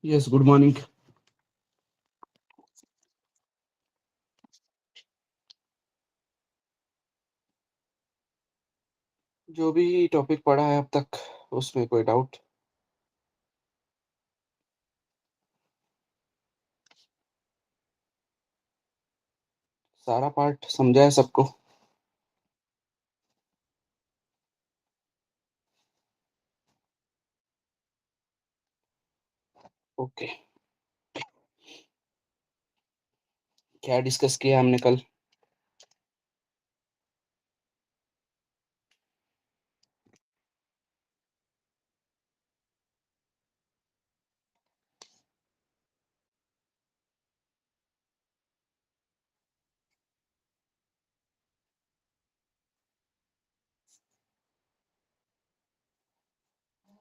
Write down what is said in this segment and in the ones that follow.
Yes, good morning. जो भी topic पढ़ा है अब तक उसमें कोई डाउट? सारा पार्ट समझा है सबको? ओके। क्या डिस्कस किया हमने कल?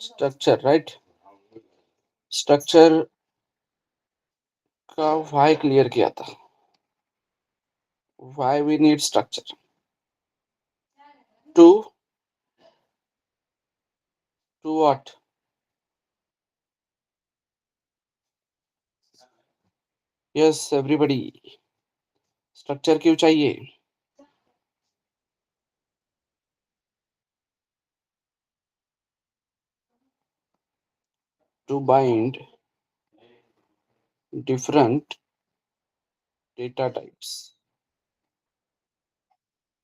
Structure, right? स्ट्रक्चर का व्हाई क्लियर किया था। Why we need structure to what? Yes everybody, structure क्यों चाहिए? To bind different data types,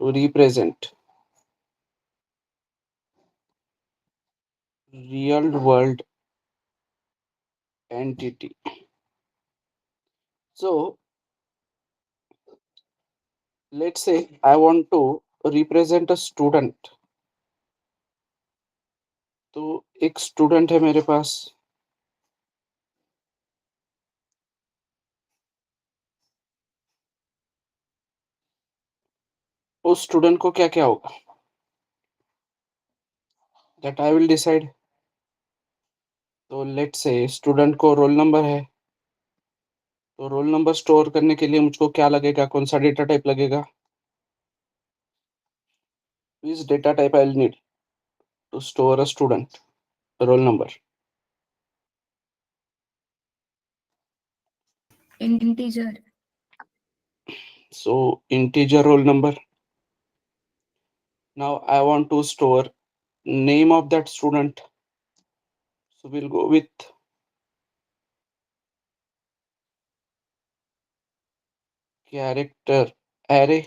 to represent real world entity. So let's say I want to represent a student. तो एक student है मेरे पास। उस student को क्या क्या होगा दैट आई विल डिसाइड। तो लेट्स से स्टूडेंट को रोल नंबर है, तो रोल नंबर स्टोर करने के लिए मुझको क्या लगेगा, कौन सा डेटा टाइप लगेगा? Which data type I will need to store a student roll number? Integer. So integer roll number. Now I want to store name of that student, so we'll go with character array.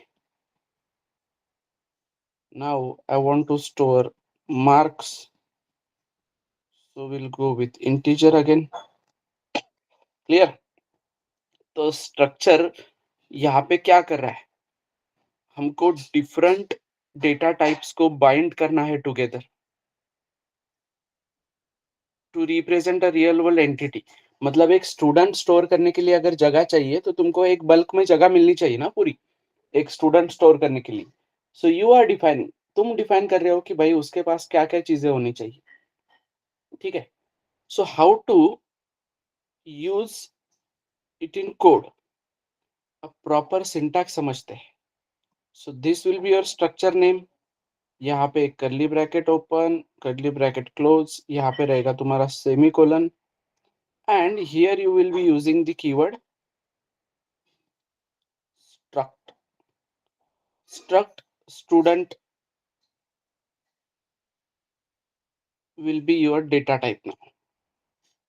Now I want to store marks, so we'll go with integer again. Clear? तो structure यहाँ पे क्या कर रहा है, हमको different data types को bind करना है together to represent a real world entity. मतलब एक स्टूडेंट स्टोर करने के लिए अगर जगह चाहिए तो तुमको एक बल्क में जगह मिलनी चाहिए ना पूरी, एक स्टूडेंट स्टोर करने के लिए। सो यू आर डिफाइनिंग, तुम डिफाइन कर रहे हो कि भाई उसके पास क्या क्या चीजें होनी चाहिए। ठीक है, so how to use it in code, अब प्रॉपर सिंटैक्स समझते हैं। So this will be your structure name. यहाँ पे curly bracket open, curly bracket close, यहाँ पे रहेगा तुम्हारा semicolon, and here you will be using the keyword struct. Struct student will be your data type now.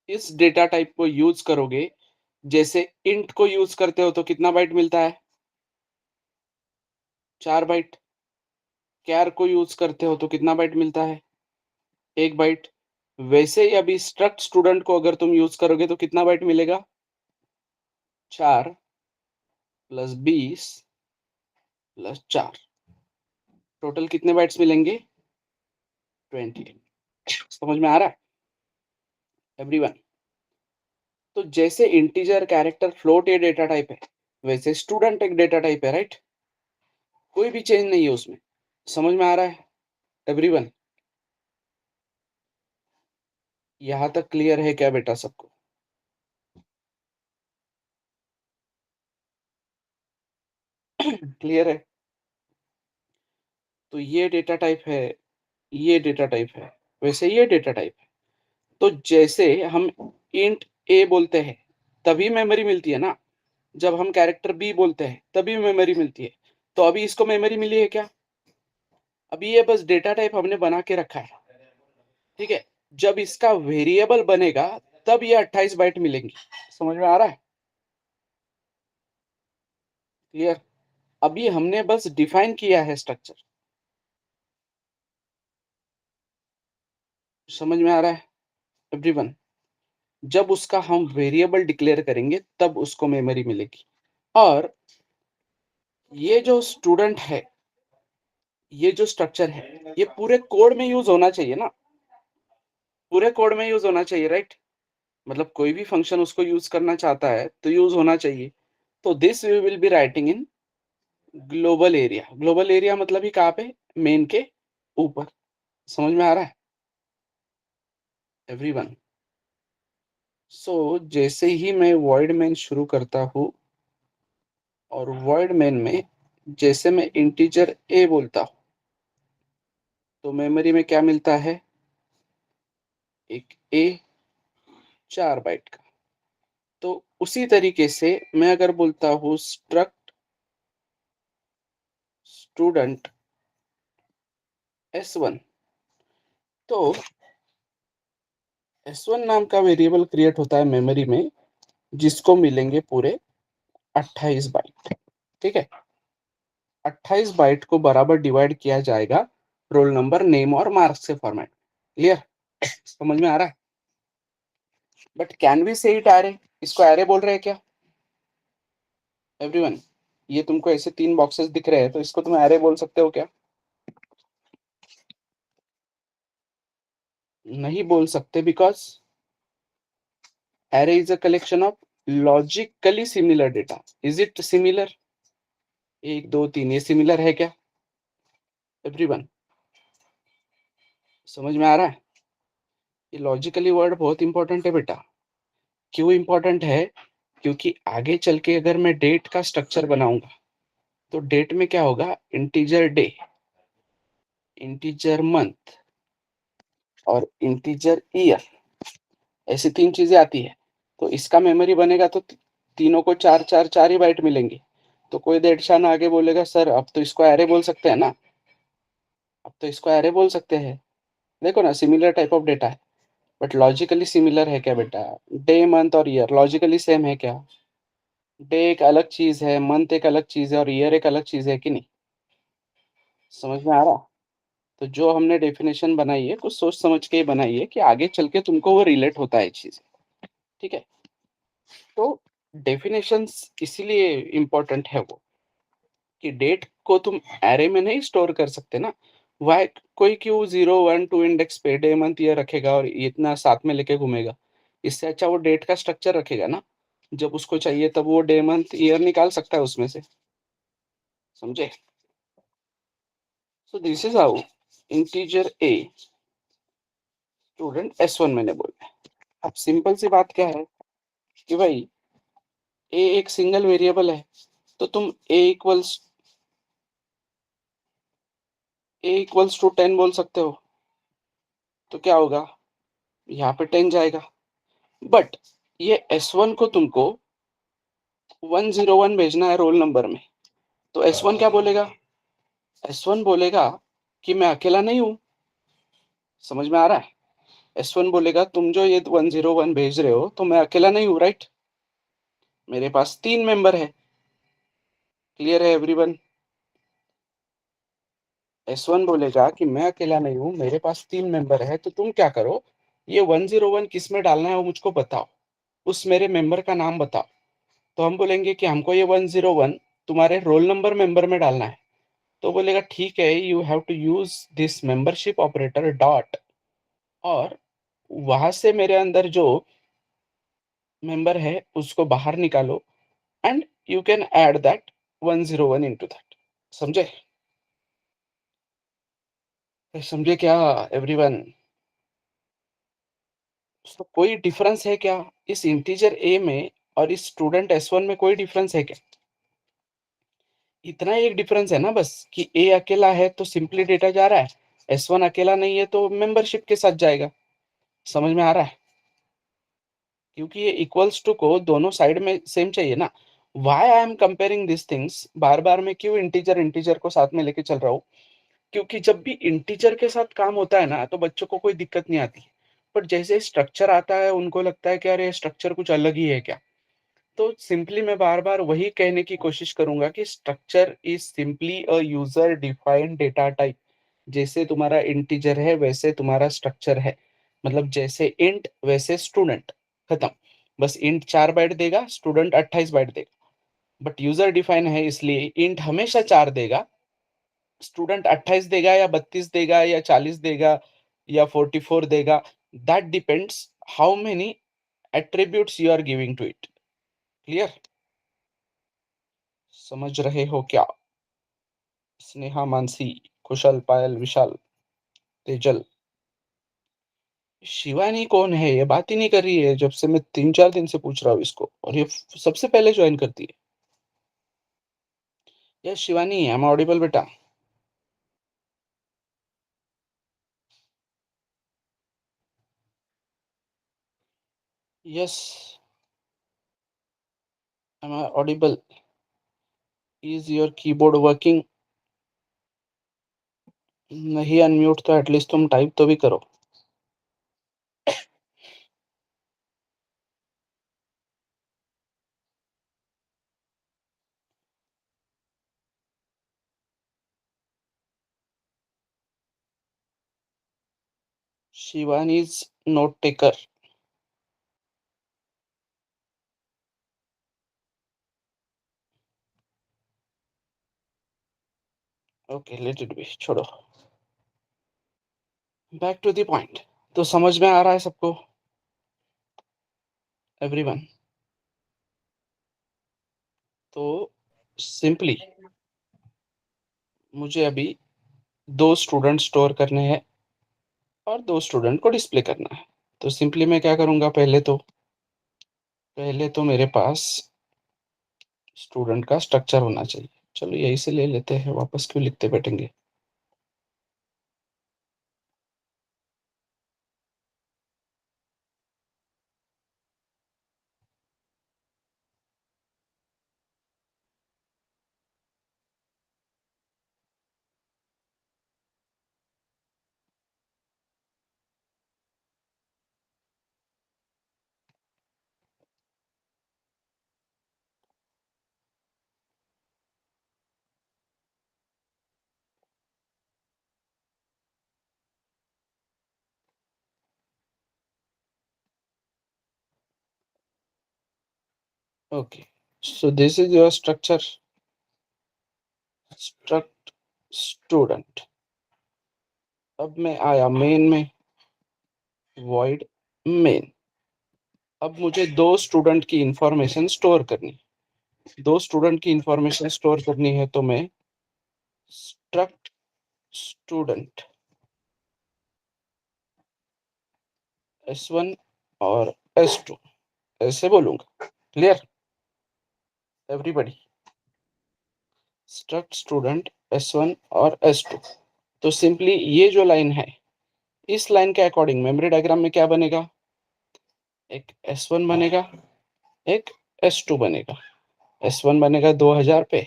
इस data type को use करोगे, जैसे इंट को यूज करते हो तो कितना बाइट मिलता है? 4 बाइट। कैर को यूज करते हो तो कितना बाइट मिलता है? 1 बाइट। वैसे ही अभी स्ट्रक्ट स्टूडेंट को अगर तुम यूज करोगे तो कितना बाइट मिलेगा? 4 + 20 + 4, टोटल कितने बाइट्स मिलेंगे? 20। समझ में आ रहा है एवरीवन? तो जैसे इंटीजर, कैरेक्टर, फ्लोट ये डेटा टाइप है, वैसे स्टूडेंट एक डेटा टाइप है, राइट? कोई भी चेंज नहीं है उसमें। समझ में आ रहा है एवरीवन? यहाँ तक क्लियर है क्या बेटा सबको? क्लियर है? तो ये डेटा टाइप है, ये डेटा टाइप है, वैसे ये डेटा टाइप है। तो जैसे हम इंट ए बोलते हैं तभी मेमोरी मिलती है ना, जब हम कैरेक्टर बी बोलते हैं तभी मेमोरी मिलती है। तो अभी इसको मेमोरी मिली है क्या? अभी ये बस डेटा टाइप हमने बना के रखा है, ठीक है? जब इसका वेरिएबल बनेगा तब ये 28 बाइट मिलेंगी। समझ में आ रहा है? क्लियर? अभी हमने बस डिफाइन किया है स्ट्रक्चर। समझ में आ रहा है एवरीवन? जब उसका हम वेरिएबल डिक्लेयर करेंगे तब उसको मेमोरी मिलेगी। और ये जो स्टूडेंट है, ये जो स्ट्रक्चर है, ये पूरे कोड में यूज होना चाहिए ना, पूरे कोड में यूज होना चाहिए, राइट? मतलब कोई भी फंक्शन उसको यूज करना चाहता है तो यूज होना चाहिए। तो this we will be writing in global area. Global area मतलब ही कहाँ पे? मेन के ऊपर। समझ में आ रहा है एवरीवन? सो जैसे ही मैं वॉइड मेन शुरू करता हूँ और वॉइड मेन में जैसे मैं इंटीजर ए बोलता हूँ तो मेमोरी में क्या मिलता है? एक ए 4 बाइट का। तो उसी तरीके से मैं अगर बोलता हूँ स्ट्रक्ट स्टूडेंट S1, तो S1 नाम का वेरिएबल क्रिएट होता है मेमोरी में, जिसको मिलेंगे पूरे 28 बाइट। ठीक है? 28 बाइट को बराबर डिवाइड किया जाएगा रोल नंबर, नेम और मार्क्स के फॉर्मेट। क्लियर? समझ में आ रहा है? बट कैन वी से इट एरे? इसको एरे बोल रहे हैं क्या एवरीवन? ये तुमको ऐसे 3 बॉक्सेस दिख रहे हैं तो इसको तुम एरे बोल सकते हो क्या? नहीं बोल सकते, because array is a collection of logically similar data. Is it similar? 1 2 3 ये सिमिलर है क्या एवरीवन? समझ में आ रहा है? ये लॉजिकली वर्ड बहुत इंपॉर्टेंट है बेटा। क्यों इंपॉर्टेंट है? क्योंकि आगे चल के अगर मैं डेट का स्ट्रक्चर बनाऊंगा तो डेट में क्या होगा? इंटीजर डे, इंटीजर मंथ और इंटीजर ईयर, ऐसी 3 चीजें आती है। तो इसका मेमोरी बनेगा तो तीनों को 4 4 4 ही बाइट मिलेंगे। तो कोई देड़शान आगे बोलेगा सर अब तो इसको एरे बोल सकते हैं ना, अब तो इसको एरे बोल सकते हैं। देखो ना, सिमिलर टाइप ऑफ डेटा है, बट लॉजिकली सिमिलर है क्या बेटा? डे मंथ और ईयर लॉजिकली सेम है क्या? डे एक अलग चीज है, मंथ एक अलग चीज है और ईयर एक अलग चीज है कि नहीं? समझ में आ रहा? तो जो हमने डेफिनेशन बनाई है कुछ सोच समझ के ही बनाई है कि आगे चल के तुमको वो रिलेट होता है चीज। ठीक है? तो डेफिनेशंस इसीलिए इम्पोर्टेंट है वो, कि डेट को तुम एरे में नहीं स्टोर कर सकते ना। वाई? कोई क्यों 0 1 2 इंडेक्स पे डे मंथ ईयर रखेगा और इतना साथ में लेके घूमेगा? इससे अच्छा वो डेट का स्ट्रक्चर रखेगा ना, जब उसको चाहिए तब वो डे मंथ ईयर निकाल सकता है उसमें से। समझे? So this is how integer a student S1 मैंने बोला। अब सिंपल सी बात क्या है कि भाई ए एक सिंगल वेरिएबल है, तो तुम A=10 बोल सकते हो। तो क्या होगा? यहाँ पे 10 जाएगा। बट ये S1 को तुमको 101 भेजना है रोल नंबर में, तो S1 क्या बोलेगा? S1 बोलेगा कि मैं अकेला नहीं हूं। समझ में आ रहा है? S1 बोलेगा तुम जो ये 101 भेज रहे हो तो मैं अकेला नहीं हूं, राइट? मेरे पास 3 मेंबर है। क्लियर है एवरीवन? S1 बोलेगा कि मैं अकेला नहीं हूं, मेरे पास 3 मेंबर है, तो तुम क्या करो, ये 101 किस में डालना है वो मुझको बताओ, उस मेरे मेंबर का नाम बताओ। तो हम बोलेंगे कि हमको ये 101 तुम्हारे रोल नंबर मेंबर में डालना है। तो बोलेगा ठीक है, you have to use this membership operator dot, और वहां से मेरे अंदर जो मेंबर है उसको बाहर निकालो, and you can add that 101 into that. समझे? समझे क्या एवरीवन? तो कोई डिफरेंस है क्या इस इंटीजर ए में और इस स्टूडेंट S1 में? कोई डिफरेंस है क्या? इतना ही एक डिफरेंस है ना बस, कि ए अकेला है तो सिंपली डेटा जा रहा है, S1 अकेला नहीं है तो मेंबरशिप के साथ जाएगा। समझ में आ रहा है? क्योंकि ये इक्वल्स टू को दोनों साइड में सेम चाहिए ना। Why I am comparing this things, बार बार मैं क्यों इंटीजर इंटीजर को साथ में लेके चल रहा हूँ? क्योंकि जब भी इंटीजर के साथ काम होता है ना तो बच्चों को कोई दिक्कत नहीं आती, बट जैसे स्ट्रक्चर आता है उनको लगता है कि अरे स्ट्रक्चर कुछ अलग ही है क्या। तो सिंपली मैं बार बार वही कहने की कोशिश करूंगा कि structure is simply a user defined data type. जैसे तुम्हारा इंटीजर है वैसे तुम्हारा स्ट्रक्चर है। मतलब जैसे इंट वैसे स्टूडेंट, खत्म। बस इंट 4 बाइट देगा, स्टूडेंट 28 बाइट देगा। बट यूजर डिफाइन है इसलिए इंट हमेशा 4 देगा, स्टूडेंट 28 देगा या 32 देगा या 40 देगा या 44 देगा। That depends how many attributes you are giving to it. Clear? समझ रहे हो क्या? स्नेहा, मानसी, कुशल, पायल, विशाल, तेजल। शिवानी कौन है? ये बात ही नहीं कर रही है जब से मैं 3-4 दिन से पूछ रहा हूँ इसको, और ये सबसे पहले ज्वाइन करती है। Yes Shivani, I am audible बेटा? Yes, I am audible? Is your keyboard working? नहीं अनम्यूट तो एटलीस्ट तुम टाइप तो भी करो। Shivani is note taker. Okay let it be, छोड़ो। Back to the point. तो समझ में आ रहा है सबको? एवरीवन? तो सिंपली मुझे अभी 2 स्टूडेंट स्टोर करने हैं और 2 स्टूडेंट को डिस्प्ले करना है। तो सिंपली मैं क्या करूंगा, पहले तो मेरे पास स्टूडेंट का स्ट्रक्चर होना चाहिए। चलो यही से ले लेते हैं, वापस क्यों लिखते बैठेंगे। Okay, so this is your structure, struct student. अब मैं आया मेन में, वॉइड मेन। अब मुझे 2 स्टूडेंट की इंफॉर्मेशन स्टोर करनी, 2 स्टूडेंट की इंफॉर्मेशन स्टोर करनी है तो मैं स्ट्रक्ट स्टूडेंट S1 और S2 ऐसे बोलूंगा। Clear everybody? Struct student S1 और S2। तो सिंपली ये जो लाइन है, इस लाइन के अकॉर्डिंग मेमोरी डायग्राम में क्या बनेगा? एक S1 बनेगा, एक S2 बनेगा। S1 बनेगा 2000 पे,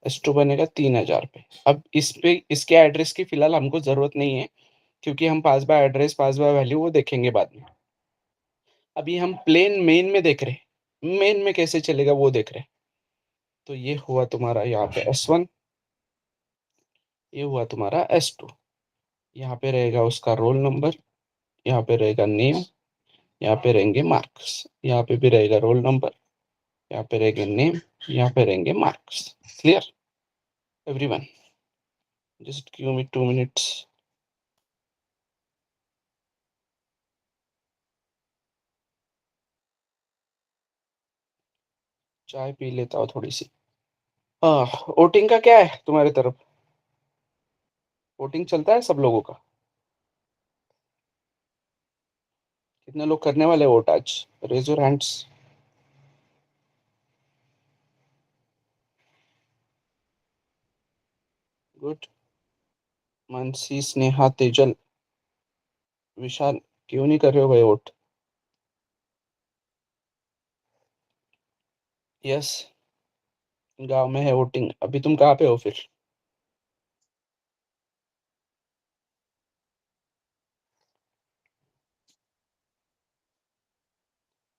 S2 बनेगा 3000 पे। अब इस पे इसके एड्रेस की फिलहाल हमको जरूरत नहीं है, क्योंकि हम pass by address pass by value वो देखेंगे बाद में। अभी हम प्लेन मेन में देख रहे हैं, मेन में कैसे चलेगा वो देख रहे हैं। तो ये हुआ तुम्हारा यहाँ पे S1, ये हुआ तुम्हारा S2। यहाँ पे रहेगा उसका रोल नंबर, यहाँ पे रहेगा नेम, यहाँ पे रहेंगे मार्क्स, यहाँ पे भी रहेगा रोल नंबर, यहाँ पे रहेंगे नेम, यहाँ पे रहेंगे marks. Clear everyone? Just give me 2 minutes. चाय पी लेता हूँ थोड़ी सी। वोटिंग का क्या है तुम्हारी तरफ? वोटिंग चलता है सब लोगों का? कितने लोग करने वाले वोट आज? Raise your hands. Good. Manasi, Sneha, Tejal, Vishal, क्यों नहीं कर रहे हो भाई वोट? यस, गांव में है वोटिंग। अभी तुम कहाँ पे हो फिर?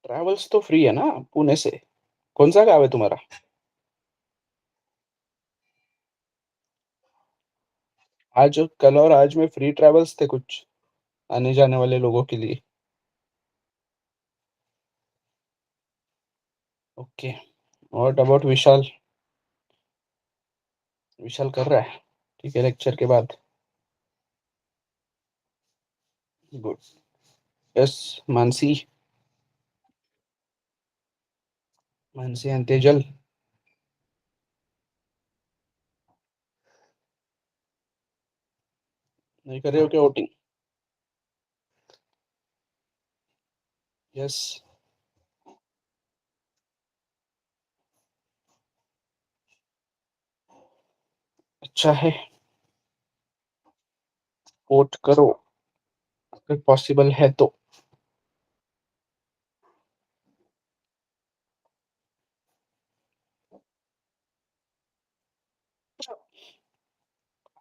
ट्रैवल्स तो फ्री है ना पुणे से? कौन सा गाँव है तुम्हारा? आज, कल और आज में फ्री ट्रैवल्स थे कुछ आने जाने वाले लोगों के लिए। ओके। व्हाट अबाउट विशाल? विशाल कर रहा है? ठीक है, लेक्चर के बाद। Good. Yes. Mansi? Mansi and Tejal? नहीं कर रहे हो क्या वोटिंग? यस। अच्छा है, वोट करो अगर पॉसिबल है तो।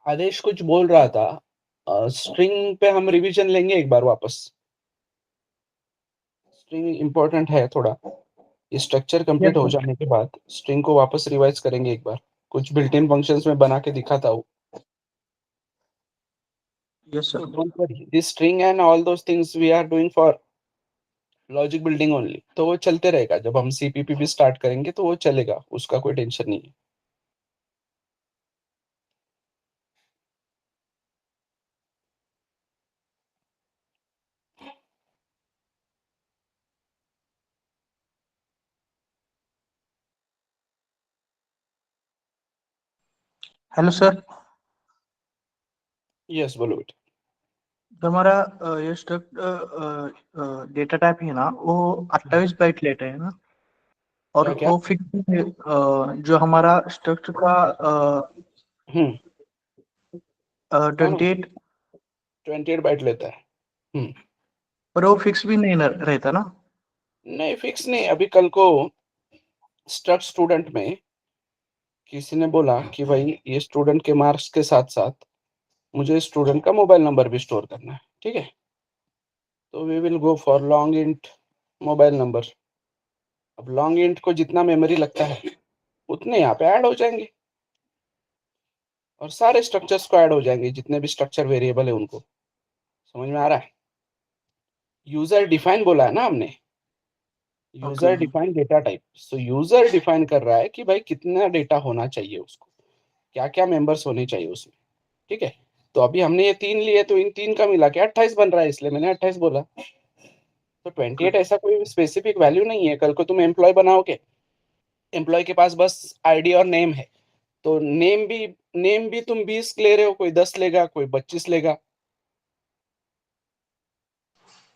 आदेश कुछ बोल रहा था, स्ट्रिंग पे हम रिवीजन लेंगे एक बार वापस। स्ट्रिंग इम्पोर्टेंट है थोड़ा। ये स्ट्रक्चर यस कंप्लीट हो सर। जाने के बाद स्ट्रिंग को वापस रिवाइज करेंगे एक बार। कुछ बिल्ट इन फंक्शंस में बना के दिखाता हूँ। Yes So sir. don't worry. This string and all those things we are doing for logic building only, तो वो चलते रहेगा। जब हम सीपीपी भी स्टार्ट करेंगे तो वो चलेगा, उसका कोई टेंशन नहीं है। Hello sir. यस, बोलो बेटा। जो हमारा ये स्ट्रक्ट डेटा टाइप है ना, वो 28 बाइट लेता है ना। और क्या क्या? वो फिक्स जो हमारा स्ट्रक्चर का हम्म। हाँ, 28। 28 बाइट लेता है। हम्म। पर वो फिक्स भी नहीं रहता ना। नहीं, फिक्स नहीं। अभी कल को स्ट्रक्ट स्टूडेंट में किसी ने बोला कि भाई ये स्टूडेंट के मार्क्स के साथ साथ मुझे स्टूडेंट का मोबाइल नंबर भी स्टोर करना है, ठीक है? तो we will go for long int mobile number. अब लॉन्ग इंट को जितना मेमोरी लगता है उतने यहाँ पे ऐड हो जाएंगे, और सारे स्ट्रक्चर्स को ऐड हो जाएंगे, जितने भी स्ट्रक्चर वेरिएबल है उनको। समझ में आ रहा है? यूजर डिफाइन बोला है ना हमने, okay. User define data type. सो यूजर डिफाइन कर रहा है कि भाई कितना डेटा होना चाहिए उसको, क्या क्या मेंबर्स होने चाहिए उसमें, ठीक है? तो अभी हमने ये 3 लिए, तो इन 3 का मिला के 28 बन रहा है, इसलिए मैंने 28 बोला। तो 28 ऐसा कोई स्पेसिफिक वैल्यू नहीं है। कल को तुम एम्प्लॉय बनाओगे, एम्प्लॉय के पास बस आईडी और नेम है, तो नेम भी तुम 20 ले रहे हो, कोई 10 लेगा, कोई 25 लेगा।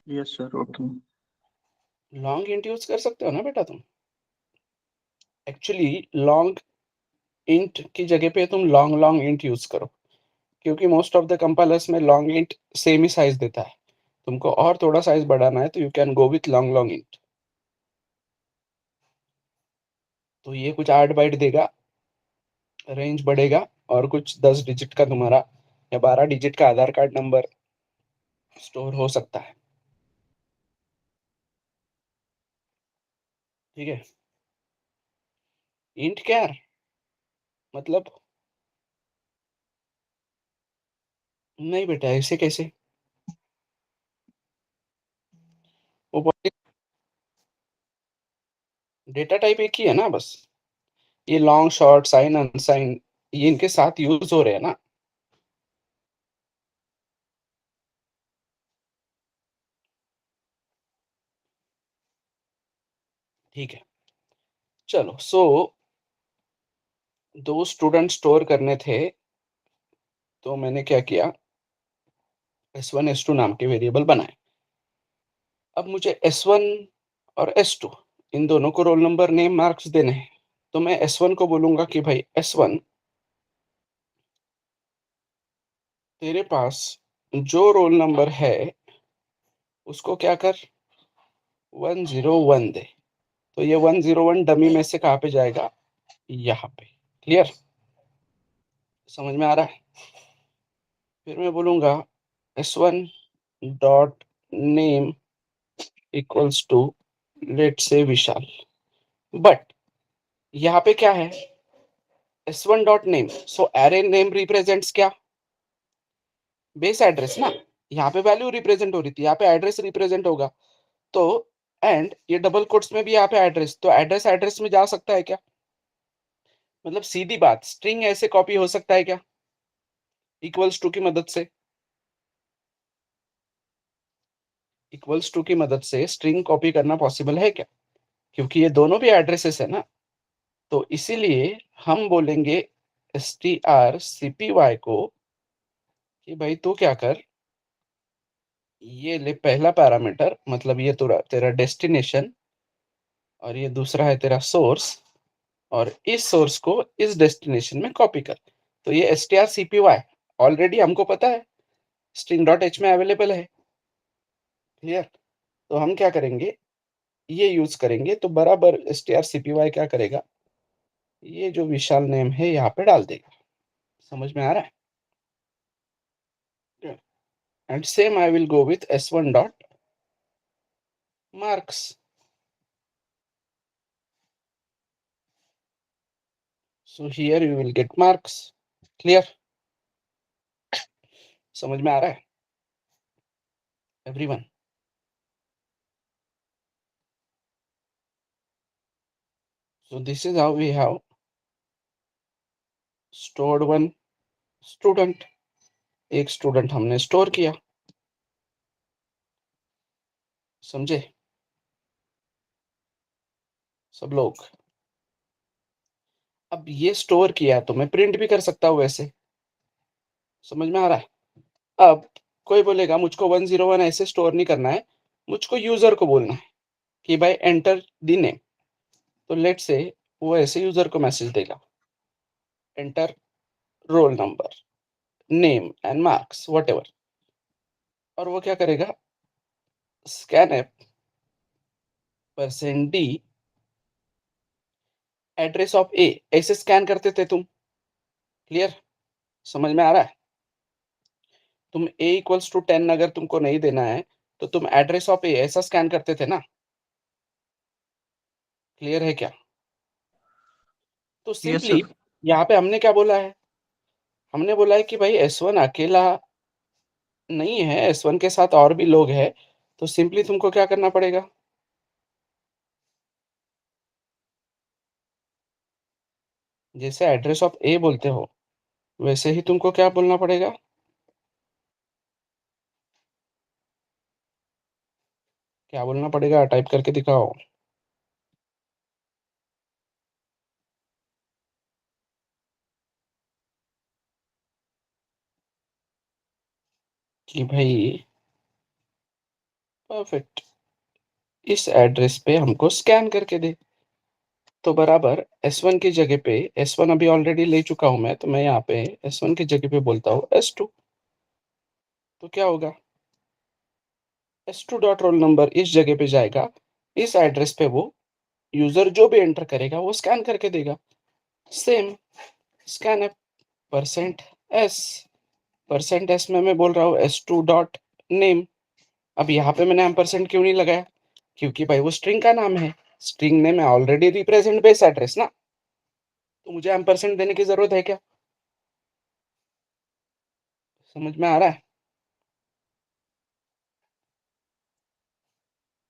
Yes sir. Okay. Long int use कर सकते हो ना बेटा तुम। एक्चुअली लॉन्ग इंट की जगह पे तुम लॉन्ग लॉन्ग इंट यूज करो, क्योंकि मोस्ट ऑफ द कंपाइलर्स में लॉन्ग इंट सेम ही साइज देता है। तुमको और थोड़ा साइज बढ़ाना है तो you can go with long long int. तो ये कुछ 8 बाइट देगा, रेंज बढ़ेगा, और कुछ 10 डिजिट का तुम्हारा या 12 डिजिट का आधार कार्ड नंबर स्टोर हो सकता है, ठीक है? इंट क्या है? मतलब, नहीं बेटा, ऐसे कैसे? वो डेटा टाइप एक ही है ना बस। ये लॉन्ग शॉर्ट साइन अनसाइन ये इनके साथ यूज हो रहे हैं ना। ठीक है, चलो। सो दो स्टूडेंट स्टोर करने थे, तो मैंने क्या किया, S1 S2 नाम के वेरिएबल बनाए। अब मुझे S1 और S2 इन दोनों को रोल नंबर नेम मार्क्स देने हैं। तो मैं S1 को बोलूंगा कि भाई S1, तेरे पास जो रोल नंबर है उसको क्या कर, 101 दे। तो ये 101 डमी में से कहाँ पे जाएगा, यहाँ पे। क्लियर, समझ में आ रहा है। फिर मैं बोलूंगा s1 dot name equals to let say Vishal, but यहाँ पे क्या है, s1 dot name, so array name represents क्या, बेस एड्रेस ना। यहाँ पे वैल्यू रिप्रेजेंट हो रही थी, यहाँ पे एड्रेस रिप्रेजेंट होगा। तो एंड ये डबल कोट्स में भी यहाँ पे एड्रेस, तो एड्रेस एड्रेस में जा सकता है क्या, मतलब सीधी बात, स्ट्रिंग ऐसे कॉपी हो सकता है क्या इक्वल्स टू की मदद से, इक्वल्स टू की मदद से स्ट्रिंग कॉपी करना पॉसिबल है क्या, क्योंकि ये दोनों भी एड्रेसेस है ना। तो इसीलिए हम बोलेंगे strcpy को कि भाई तू क्या कर, ये ले पहला पैरामीटर, मतलब ये तेरा डेस्टिनेशन, और ये दूसरा है तेरा सोर्स, और इस सोर्स को इस डेस्टिनेशन में कॉपी कर। तो ये strcpy ऑलरेडी हमको पता है string.h में अवेलेबल है। क्लियर, तो हम क्या करेंगे, ये यूज करेंगे, तो बराबर strcpy क्या करेगा, ये जो विशाल नेम है यहाँ पे डाल देगा। समझ में आ रहा है। And same I will go with s1 dot marks. So here you will get marks. Clear, समझ में आ रहा है everyone. So this is how we have stored one student, एक स्टूडेंट हमने स्टोर किया। समझे सब लोग। अब ये स्टोर किया तो मैं प्रिंट भी कर सकता हूँ वैसे। समझ में आ रहा है। अब कोई बोलेगा मुझको 101 ऐसे स्टोर नहीं करना है, मुझको यूजर को बोलना है कि भाई एंटर द नेम। तो लेट से वो ऐसे यूजर को मैसेज देगा, enter roll number, name and marks whatever. और वो क्या करेगा, scanf %d address of a, ऐसे स्कैन करते थे तुम। क्लियर, समझ में आ रहा है। तुम a इक्वल्स टू 10 अगर तुमको नहीं देना है तो तुम एड्रेस ऑफ ए ऐसा स्कैन करते थे ना। क्लियर है क्या। तो यस सिंपली सर। यहाँ पे हमने क्या बोला है, हमने बोला है कि भाई S1 अकेला नहीं है, S1 के साथ और भी लोग हैं। तो सिंपली तुमको क्या करना पड़ेगा, जैसे एड्रेस ऑफ ए बोलते हो वैसे ही तुमको क्या बोलना पड़ेगा, क्या बोलना पड़ेगा, टाइप करके दिखाओ। कि भाई परफेक्ट, इस एड्रेस पे हमको स्कैन करके दे। तो बराबर S1 की जगह पे, S1 अभी ऑलरेडी ले चुका हूं मैं, तो मैं यहाँ पे S1 की जगह पे बोलता हूँ S2। तो क्या होगा, S2 डॉट रोल नंबर इस जगह पे जाएगा, इस एड्रेस पे वो यूजर जो भी एंटर करेगा वो स्कैन करके देगा। Same scan app %s, %s में मैं बोल रहा हूँ S2 डॉट नेम। अब यहाँ पे मैंने एम्परसेंड क्यों नहीं लगाया, क्योंकि भाई वो स्ट्रिंग का नाम है, स्ट्रिंग नेम है ऑलरेडी रिप्रेजेंट बेस एड्रेस ना, तो मुझे एम्परसेंड देने की जरूरत है क्या। समझ में आ रहा है,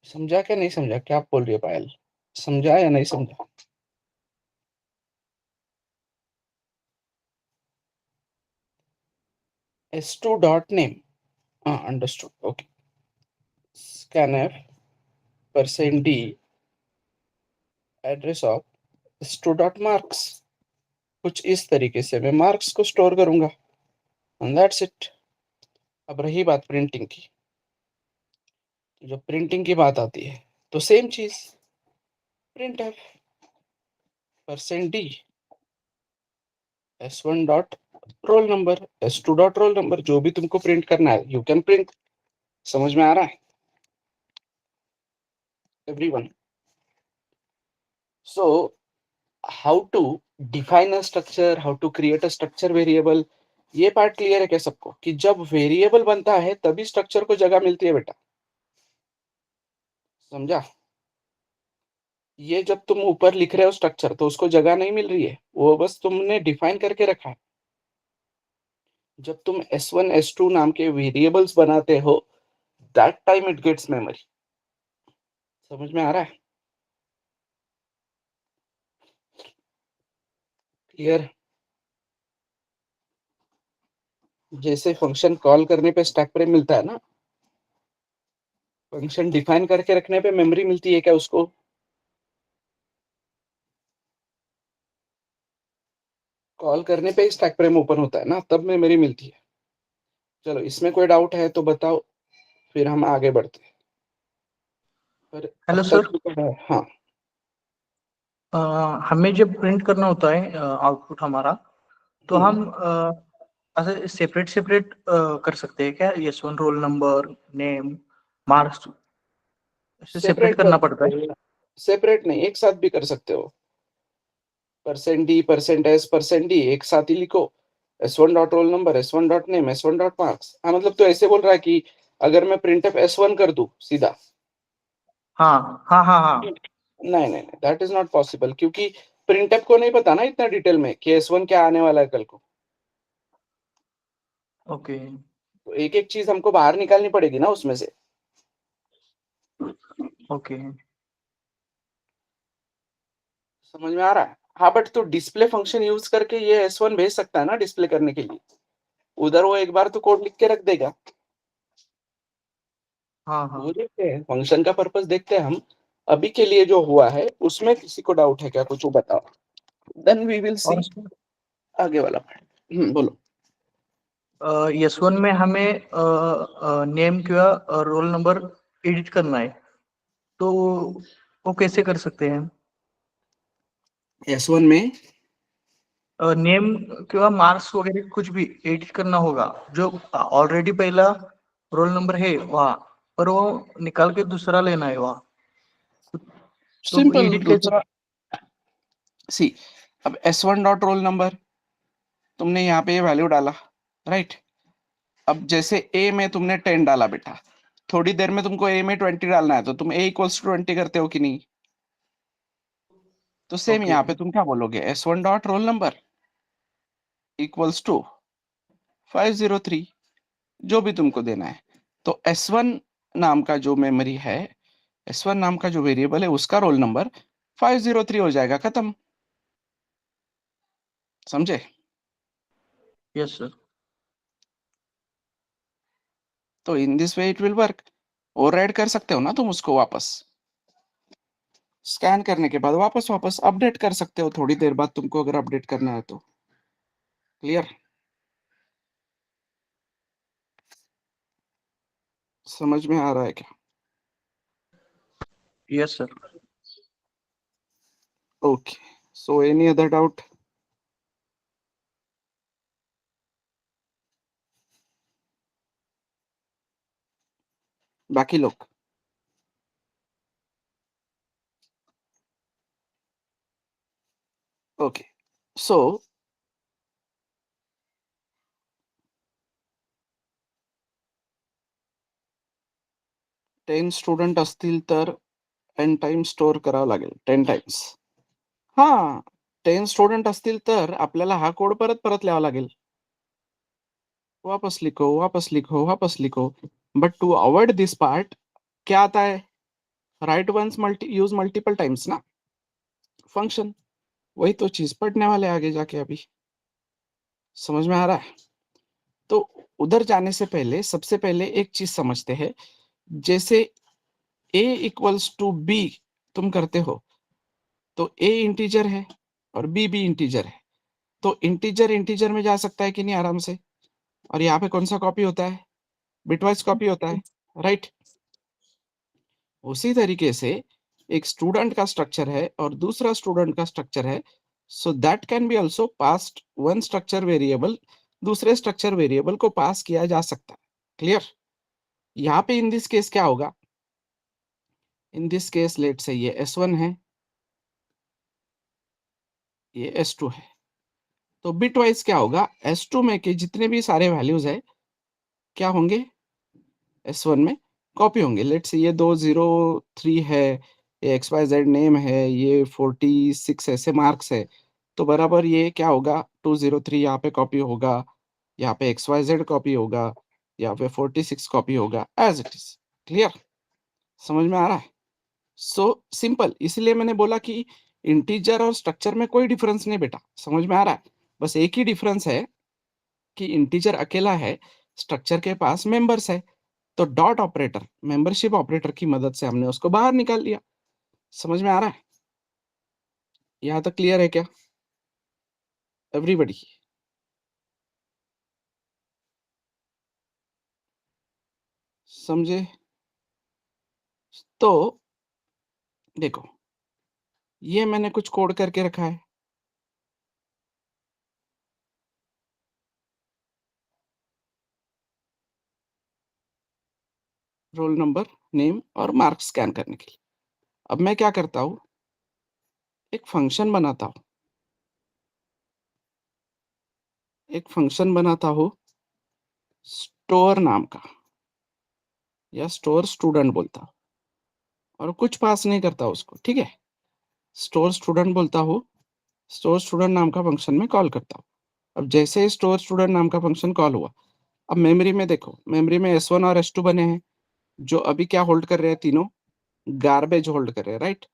समझा क्या नहीं समझा, क्या आप बोल रही हो पायल, समझा या नहीं समझा। S2 डॉट नेम, हाँ understood, okay. Scanner %d address of S2 dot marks, कुछ इस तरीके से मैं मार्क्स को स्टोर करूंगा, एंड दैट्स इट। अब रही बात प्रिंटिंग की, तो जब प्रिंटिंग की बात आती है तो सेम चीज, प्रिंट है %d S1 dot roll number, S2 dot roll number, जो भी तुमको प्रिंट करना है यू कैन प्रिंट। समझ में आ रहा है everyone. So how to define a structure, how to create a structure variable, ये पार्ट क्लियर है क्या सबको कि जब वेरिएबल बनता है तभी स्ट्रक्चर को जगह मिलती है बेटा, समझा? ये जब तुम ऊपर लिख रहे हो स्ट्रक्चर तो उसको जगह नहीं मिल रही है, वो बस तुमने डिफाइन करके रखा है। जब तुम S1 S2 नाम के वेरिएबल्स बनाते हो that time it gets memory. समझ में आ रहा है? क्लियर? जैसे फंक्शन कॉल करने पे स्टैक फ्रेम मिलता है ना, फंक्शन डिफाइन करके रखने पे मेमोरी मिलती है क्या उसको? कॉल करने पे स्टैक फ्रेम ओपन होता है ना, तब मेमोरी मिलती है। चलो इसमें कोई डाउट है तो बताओ, फिर हम आगे बढ़ते हैं। पर हेलो अब तक सर। जो पढ़ा है, हाँ हमें जब प्रिंट करना होता है आउटपुट हमारा, तो हम ऐसे सेपरेट सेपरेट कर सकते हैं क्या? Yes one role number, name, marks, ऐसे सेपरेट सेपरेट कर करना पड़ता सकते है? हो, सेपरेट नहीं एक साथ भी कर सकते हो। %d, %s, %d एक साथ ही लिखो। S1 dot roll number, S1 dot name, S1 dot marks. हाँ मतलब तो ऐसे बोल रहा है कि अगर मैं प्रिंटफ S1 कर दूं सीधा, हाँ हाँ हाँ हाँ। नहीं नहीं नहीं, दैट इज नॉट पॉसिबल, क्योंकि प्रिंटफ को नहीं पता ना इतना डिटेल में कि S1 क्या आने वाला है कल को। ओके तो एक एक चीज हमको बाहर निकालनी पड़ेगी ना उसमें से। ओके। समझ में आ रहा है? हाँ बट तो डिस्प्ले फंक्शन यूज करके ये S1 भेज सकता है ना डिस्प्ले करने के लिए। उधर वो एक बार तो कोड लिख के रख देगा। हाँ वो हाँ। देखते हैं, फंक्शन का पर्पस देखते हैं हम। अभी के लिए जो हुआ है उसमें किसी को डाउट है क्या, कुछ वो बताओ, देन वी विल और सी आगे वाला पार्ट। बोलो। यस वन में हमें नेम किंवा रोल नंबर एडिट करना है, तो वो कैसे कर सकते हैं? S1 में नेम किंवा मार्क्स वगैरह कुछ भी एडिट करना होगा, जो ऑलरेडी पहला रोल नंबर है वहाँ पर, वो निकाल के दूसरा लेना है वहाँ, तो सिंपल एडिट कैसे? दूसरा, सी अब S1 डॉट रोल नंबर तुमने यहाँ पे ये वैल्यू डाला, राइट? अब जैसे A में तुमने 10 डाला बेटा, थोड़ी देर में तुमको A में 20 डालना है, तो तुम A इक्वल्स टू 20 करते हो कि नहीं? तो सेम ओके यहाँ पे तुम क्या बोलोगे, S1 dot roll number equals to 503, जो भी तुमको देना है। तो S1 नाम का जो मेमोरी है, S1 नाम का जो वेरिएबल है उसका रोल नंबर 503 हो जाएगा, खत्म। समझे? Yes sir. तो in this way it will work. Override कर सकते हो ना तुम उसको, वापस स्कैन करने के बाद वापस वापस अपडेट कर सकते हो थोड़ी देर बाद तुमको, अगर अपडेट करना है तो। क्लियर? समझ में आ रहा है क्या? Yes sir. Okay, so any other doubt? बाकी लोग? ओके, सो 10 स्टुडंट असतील तर n टाइम स्टोअर करावं लागेल, 10 टाइम्स. हा, 10 स्टुडंट असतील तर आपल्याला हा कोड परत परत लिहावा लागेल. वापस लिखो, वापस लिखो, वापस लिखो. But to avoid this part, क्या आता है? Write once use multiple times ना फंक्शन, वही तो चीज पढ़ने वाले आगे जाके अभी। समझ में आ रहा है? तो उधर जाने से पहले सबसे पहले एक चीज समझते हैं। जैसे a इक्वल्स टू b तुम करते हो, तो a इंटीजर है और b भी इंटीजर है, तो इंटीजर इंटीजर में जा सकता है कि नहीं आराम से। और यहाँ पे कौन सा कॉपी होता है? बिटवाइज कॉपी होता है, राइट? उसी तरीके से एक स्टूडेंट का स्ट्रक्चर है और दूसरा स्टूडेंट का स्ट्रक्चर है, so that can be also passed, one structure variable दूसरे स्ट्रक्चर वेरिएबल को पास किया जा सकता है। क्लियर? यहाँ पे इन दिस केस क्या होगा? इन दिस केस लेट से ये S1 है, ये S2 है। तो बिट वाइज क्या होगा, S2 में के जितने भी सारे वैल्यूज है क्या होंगे, S1 में कॉपी होंगे। लेट्स ये 203 है, ये XYZ नेम है, ये 46 ऐसे मार्क्स है, तो बराबर ये क्या होगा, 203 यहाँ पे कॉपी होगा, यहाँ पे XYZ कॉपी होगा, यहाँ पे 46 कॉपी होगा, एज इट इज। क्लियर, समझ में आ रहा है? सो सिंपल, इसलिए मैंने बोला कि इंटीजर और स्ट्रक्चर में कोई डिफरेंस नहीं बेटा, समझ में आ रहा है? बस एक ही डिफरेंस है कि इंटीजर अकेला है, स्ट्रक्चर के पास मेंबर्स है, तो डॉट ऑपरेटर, मेंबरशिप ऑपरेटर की मदद से हमने उसको बाहर निकाल लिया। समझ में आ रहा है? यहां तक क्लियर है क्या एवरीबॉडी? समझे? तो देखो, ये मैंने कुछ कोड करके रखा है, रोल नंबर, नेम और मार्क्स स्कैन करने के लिए। अब मैं क्या करता हूँ, एक फंक्शन बनाता हूँ, एक फंक्शन बनाता हूँ स्टोर नाम का, या स्टोर स्टूडेंट बोलता हूँ, और कुछ पास नहीं करता उसको, ठीक है? स्टोर स्टूडेंट बोलता हूँ, स्टोर स्टूडेंट नाम का फंक्शन में कॉल करता हूँ। अब जैसे स्टोर स्टूडेंट नाम का फंक्शन कॉल हुआ, अब मेमोरी में देखो, मेमोरी में S1 और S2 बने हैं, जो अभी क्या होल्ड कर रहे हैं, तीनों गार्बेज होल्ड कर रहे हैं, राइट?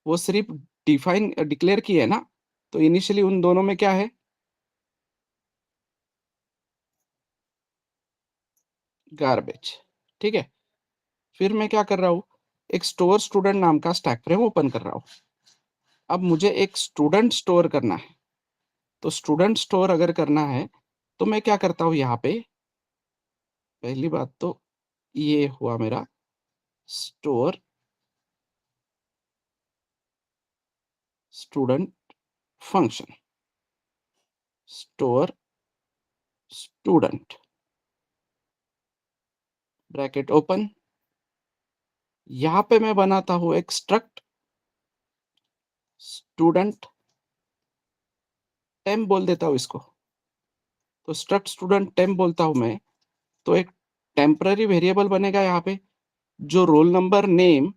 वो सिर्फ डिफाइन डिक्लेयर किए है ना, तो इनिशियली उन दोनों में क्या है, गार्बेज, ठीक है? फिर मैं क्या कर रहा हूँ, एक स्टोर स्टूडेंट नाम का स्टैक फ्रेम ओपन कर रहा हूँ। अब मुझे एक स्टूडेंट स्टोर करना है, तो स्टूडेंट स्टोर अगर करना है तो मैं क्या करता हूँ, यहाँ पे पहली बात तो ये हुआ मेरा store student function, store student bracket open, यहाँ पे मैं बनाता हूँ एक स्ट्रक्ट स्टूडेंट टेम्प बोल देता हूँ इसको। तो स्ट्रक्ट स्टूडेंट टेम्प बोलता हूँ मैं, तो एक टेम्पररी वेरिएबल बनेगा यहाँ पे, जो रोल नंबर, नेम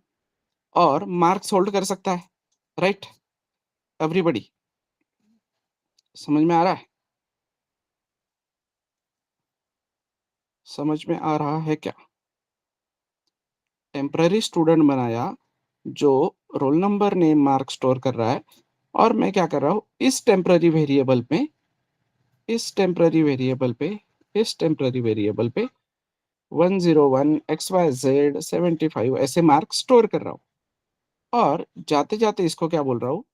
और मार्क्स होल्ड कर सकता है, राइट एवरीबॉडी? समझ में आ रहा है? समझ में आ रहा है क्या? टेम्पररी स्टूडेंट बनाया जो role number, name, marks store कर रहा है, और मैं क्या कर रहा हूँ, इस टेम्पररी वेरिएबल पे, इस टेम्पररी वेरिएबल पे, इस टेम्पररी वेरिएबल पे 101 XYZ 75 ऐसे मार्क्स स्टोर कर रहा हूँ, और जाते जाते इसको क्या बोल रहा हूँ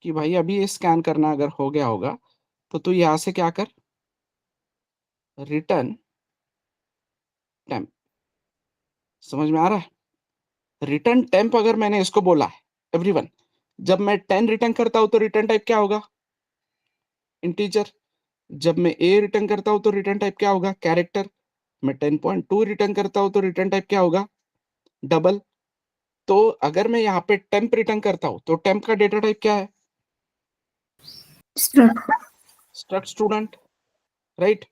कि भाई अभी ये स्कैन करना अगर हो गया होगा तो तू यहाँ से क्या कर, रिटर्न टेम्प। समझ में आ रहा है? रिटर्न टेम्प अगर मैंने इसको बोला है एवरीवन, जब मैं 10 रिटर्न करता हूं तो रिटर्न टाइप क्या होगा, इंटीजर। जब मैं ए रिटर्न करता हूं तो रिटर्न टाइप क्या होगा, कैरेक्टर। मैं 10.2 रिटर्न करता हूं तो रिटर्न टाइप क्या होगा, डबल। तो अगर मैं यहाँ पे टेम्प रिटर्न करता हूं तो टेम्प का डेटा टाइप क्या है, स्ट्रक्ट स्टूडेंट, राइट?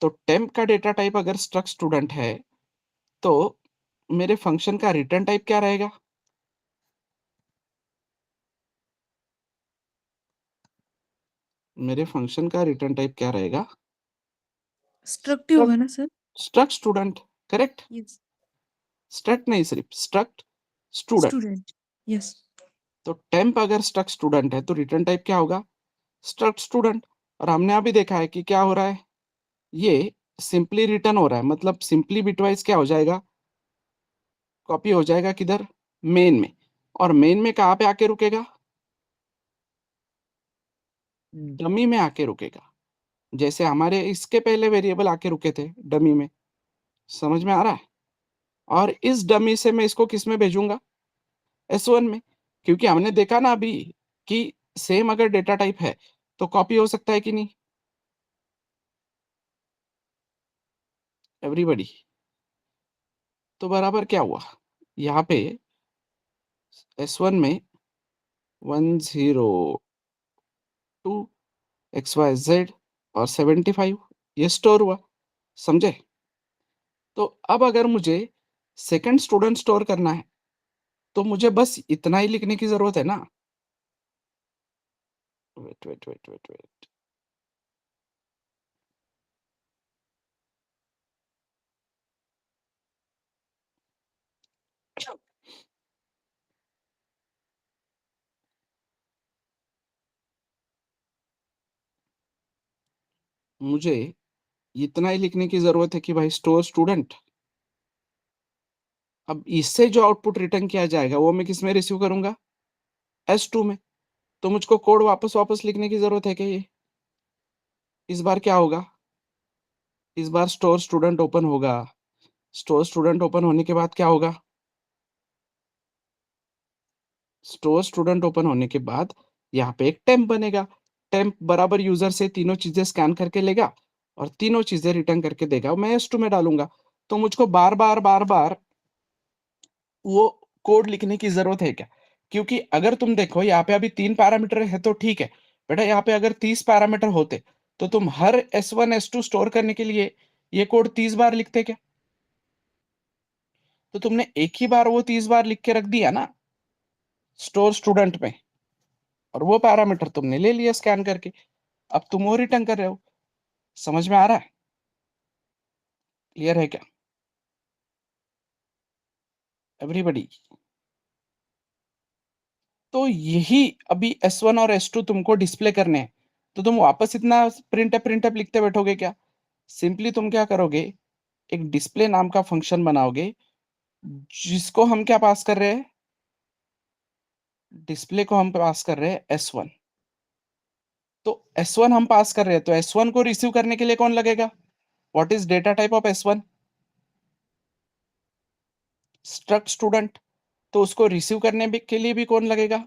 तो टेम्प का डेटा टाइप अगर स्ट्रक्ट स्टूडेंट है, तो मेरे फंक्शन का रिटर्न टाइप क्या रहेगा, मेरे फंक्शन का रिटर्न टाइप क्या रहेगा, स्ट्रक्ट ही होगा ना sir? Struct student, correct? Yes, struct नहीं, सिर्फ स्ट्रक्ट स्टूडेंट। स्टूडेंट। यस, तो टेम्प अगर स्ट्रक्ट स्टूडेंट है तो रिटर्न टाइप क्या होगा, स्ट्रक्ट स्टूडेंट। और हमने अभी देखा है कि क्या हो रहा है, ये सिंपली रिटर्न हो रहा है, मतलब सिंपली बिटवाइज क्या हो जाएगा, कॉपी हो जाएगा किधर, मेन में। और मेन में कहाँ पे आके रुकेगा, डमी में आके रुकेगा, जैसे हमारे इसके पहले वेरिएबल आके रुके थे डमी में। समझ में आ रहा है? और इस डमी से मैं इसको किस में भेजूंगा, S1 में, क्योंकि हमने देखा ना अभी कि सेम अगर डेटा टाइप है तो कॉपी हो सकता है कि नहीं एवरीबॉडी? तो बराबर क्या हुआ, यहाँ पे S1 में 102 XYZ और 75 ये स्टोर हुआ, समझे? तो अब अगर मुझे सेकंड स्टूडेंट स्टोर करना है तो मुझे बस इतना ही लिखने की जरूरत है ना। Wait wait wait wait wait मुझे इतना ही लिखने की जरूरत है कि भाई स्टोर स्टूडेंट। अब इससे जो आउटपुट रिटर्न किया जाएगा वो मैं किस में रिसीव करूंगा? S2 में। तो मुझको कोड वापस वापस लिखने की जरूरत है क्या? ये इस बार क्या होगा? इस बार स्टोर स्टूडेंट ओपन होगा। स्टोर स्टूडेंट ओपन होने के बाद क्या होगा? स्टोर स्टूडेंट ओपन होने के बाद यहाँ पे एक टेम्प बनेगा। टेम्प बराबर यूजर से तीनों चीजें स्कैन करके लेगा और तीनों चीजें रिटर्न करके देगा, मैं S2 में डालूंगा। तो मुझको बार बार बार बार वो कोड लिखने की जरूरत है क्या? क्योंकि अगर तुम देखो यहाँ पे अभी 3 पैरामीटर है तो ठीक है बेटा, यहाँ पे अगर 30 पैरामीटर होते तो तुम हर S1 S2 स्टोर करने के लिए ये कोड 30 बार लिखते क्या? तो तुमने एक ही बार वो 30 बार लिख के रख दिया ना स्टोर स्टूडेंट में, और वो पैरामीटर तुमने ले लिया स्कैन करके, अब तुम वो रिटर्न कर रहे हो। समझ में आ रहा है? क्लियर है क्या एवरीबडी? तो यही अभी S1 और S2 तुमको डिस्प्ले करने हैं, तो तुम वापस इतना प्रिंटअप लिखते बैठोगे क्या? सिंपली तुम क्या करोगे, एक डिस्प्ले नाम का फंक्शन बनाओगे जिसको हम क्या पास कर रहे हैं? डिस्प्ले को हम पास कर रहे हैं S1। तो S1 हम पास कर रहे हैं तो S1 को रिसीव करने के लिए कौन लगेगा? What is data type of S1? Struct student. तो उसको रिसीव करने के लिए भी कौन लगेगा?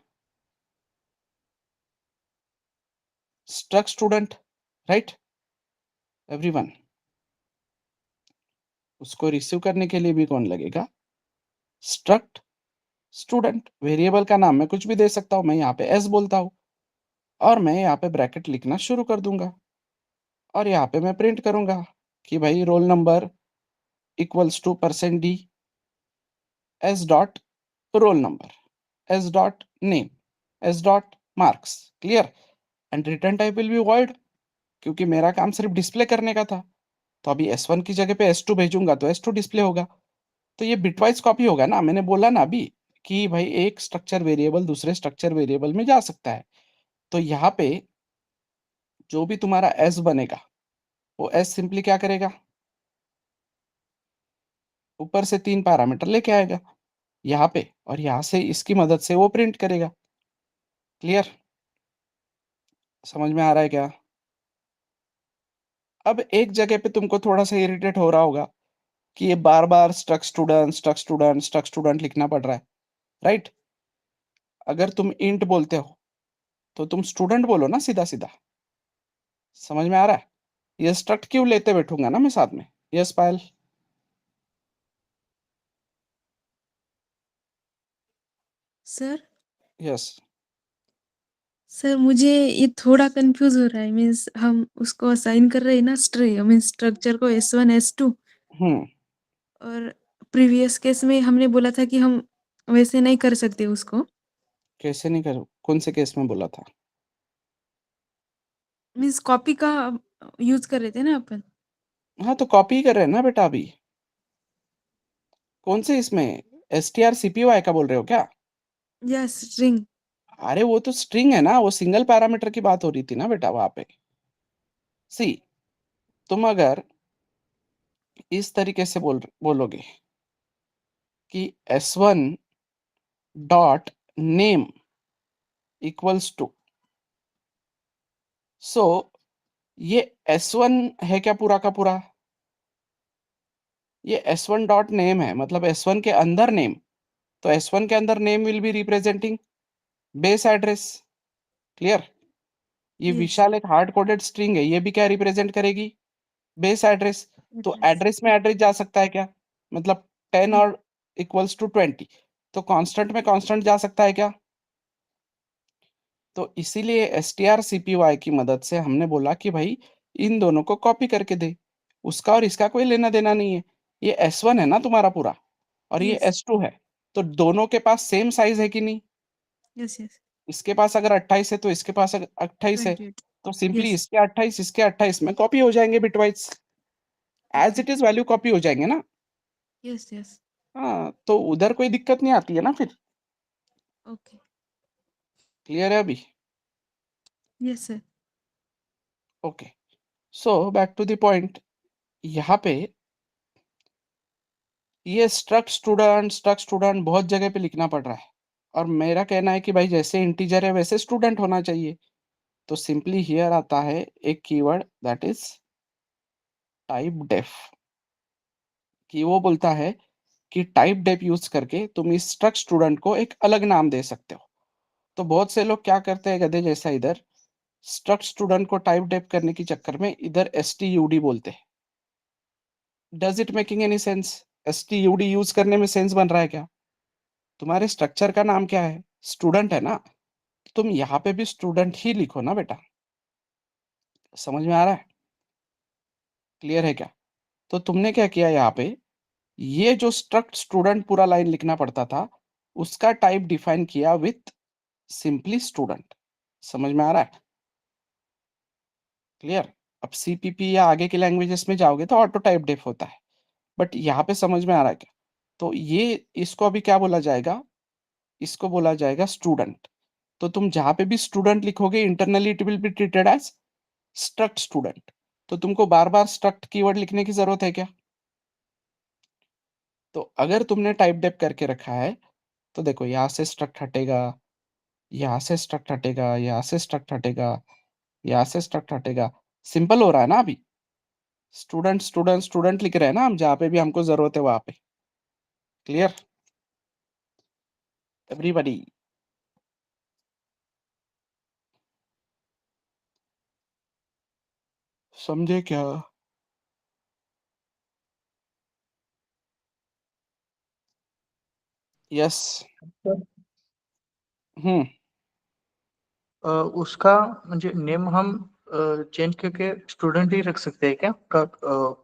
Struct student, right everyone. उसको रिसीव करने के लिए भी कौन लगेगा? Struct student. वेरिएबल का नाम मैं कुछ भी दे सकता हूं, मैं यहाँ पे S बोलता हूं और मैं यहाँ पे ब्रैकेट लिखना शुरू कर दूंगा और यहाँ पे मैं प्रिंट करूंगा कि भाई roll number equals to %d S dot roll number, S dot name, S dot marks. Clear? And return type will be void, क्योंकि मेरा काम सिर्फ डिस्प्ले करने का था। तो अभी S1 की जगह पे S2 भेजूंगा तो S2 डिस्प्ले होगा। तो ये बिटवाइज कॉपी होगा ना, मैंने बोला ना अभी कि भाई एक स्ट्रक्चर वेरिएबल दूसरे स्ट्रक्चर वेरिएबल में जा सकता है। तो यहाँ पे जो भी तुम्हारा S बनेगा वो S सिंपली क्या करेगा, ऊपर से 3 पैरामीटर लेके आएगा यहाँ पे और यहाँ से इसकी मदद से वो प्रिंट करेगा। क्लियर? समझ में आ रहा है क्या? अब एक जगह पे तुमको थोड़ा सा इरिटेट हो रहा होगा कि ये बार बार स्ट्रक्ट स्टूडेंट लिखना पड़ रहा है, राइट? अगर तुम इंट बोलते हो तो तुम स्टूडेंट बोलो ना सीधा सीधा। समझ में आ रहा है? ये स्ट्रक्ट क्यों लेते बैठूंगा ना मैं साथ में। Yes Payal? Sir yes. Sir मुझे ये थोड़ा कंफ्यूज हो रहा है, मीन्स हम उसको असाइन कर रहे हैं ना मीन्स स्ट्रक्चर को S1 S2, हम्म। और प्रीवियस केस में हमने बोला था कि हम वैसे नहीं कर सकते उसको, कैसे नहीं करूँ? कौन से केस में बोला था? मीन्स कॉपी का यूज कर रहे थे ना अपन। हाँ तो कॉपी ही कर रहे हैं ना बेटा अभी। कौन से इसमें STR CPY का बोल रहे हो क्या? Yes, string. अरे वो तो स्ट्रिंग है ना, वो सिंगल पैरामीटर की बात हो रही थी ना बेटा वहां पे। सी, तुम अगर इस तरीके से बोलोगे कि S1 dot name equals to, so ये S1 है क्या पूरा का पूरा? ये S1 डॉट नेम है, मतलब S1 के अंदर नेम। तो S1 के अंदर name will be representing base address. Clear? ये यस, विशाल एक हार्ड कोडेड स्ट्रिंग है, ये भी क्या रिप्रेजेंट करेगी? Base address. तो एड्रेस। एड्रेस में एड्रेस जा सकता है क्या? मतलब 10 और इक्वल्स टू 20। तो कांस्टेंट में कांस्टेंट जा सकता है क्या? तो इसीलिए strcpy की मदद से हमने बोला कि भाई इन दोनों को कॉपी करके दे, उसका और इसका कोई लेना देना नहीं है। ये S1 है ना तुम्हारा पूरा, और ये Yes. S2 है, तो दोनों के पास सेम साइज है कि नहीं? Yes. Yes. इसके पास अगर 28 है तो इसके पास 28 है, 28. तो सिंपली Yes. इसके 28 इसके 28 में कॉपी हो जाएंगे bitwise, as Okay. It is value copy हो जाएंगे ना। Yes. Yes. हाँ, तो उधर कोई दिक्कत नहीं आती है ना फिर। Okay. क्लियर है अभी? Yes, sir. Okay, so back to the point. यहाँ पे ये स्ट्रक्ट स्टूडेंट बहुत जगह पे लिखना पड़ रहा है, और मेरा कहना है कि भाई जैसे इंटीजर है वैसे स्टूडेंट होना चाहिए। तो सिंपली हियर आता है एक keyword that is typedef, कि वो बोलता है कि टाइप डेफ यूज करके तुम इस स्ट्रक्ट स्टूडेंट को एक अलग नाम दे सकते हो। तो बहुत से लोग क्या करते हैं गधे जैसा, इधर स्ट्रक्ट स्टूडेंट को टाइप डेफ करने के चक्कर में इधर stud बोलते हैं। Does it making any sense? stud use करने में सेंस बन रहा है क्या? तुम्हारे स्ट्रक्चर का नाम क्या है? स्टूडेंट है ना, तुम यहाँ पे भी स्टूडेंट ही लिखो ना बेटा। समझ में आ रहा है? क्लियर है क्या? तो तुमने क्या किया यहाँ पे, ये जो स्ट्रक्ट स्टूडेंट पूरा लाइन लिखना पड़ता था, उसका टाइप डिफाइन किया विथ सिंपली स्टूडेंट। समझ में आ रहा है? क्लियर? अब सीपीपी या आगे के लैंग्वेजेस में जाओगे तो ऑटो टाइप डेफ होता है, बट यहाँ पे समझ में आ रहा है क्या? तो ये इसको अभी क्या बोला जाएगा? इसको बोला जाएगा स्टूडेंट। तो तुम जहां पे भी स्टूडेंट लिखोगे internally it will be treated as struct student. तो तुमको बार बार स्ट्रक्ट कीवर्ड लिखने की जरूरत है क्या? तो अगर तुमने टाइप डेप करके रखा है, तो देखो यहाँ से स्ट्रक्ट हटेगा, यहाँ से स्ट्रक्ट हटेगा, यहाँ से स्ट्रक्ट हटेगा, यहाँ से स्ट्रक्ट हटेगा। सिंपल हो रहा है ना अभी? स्टूडेंट स्टूडेंट स्टूडेंट लिख रहे हैं ना हम, जहाँ पे भी हमको जरूरत है वहां पे। Clear everybody? समझे क्या? यस। सर, हम्म। उसका म्हणजे नेम हम चेंज करके स्टूडेंट ही रख सकते हैं क्या का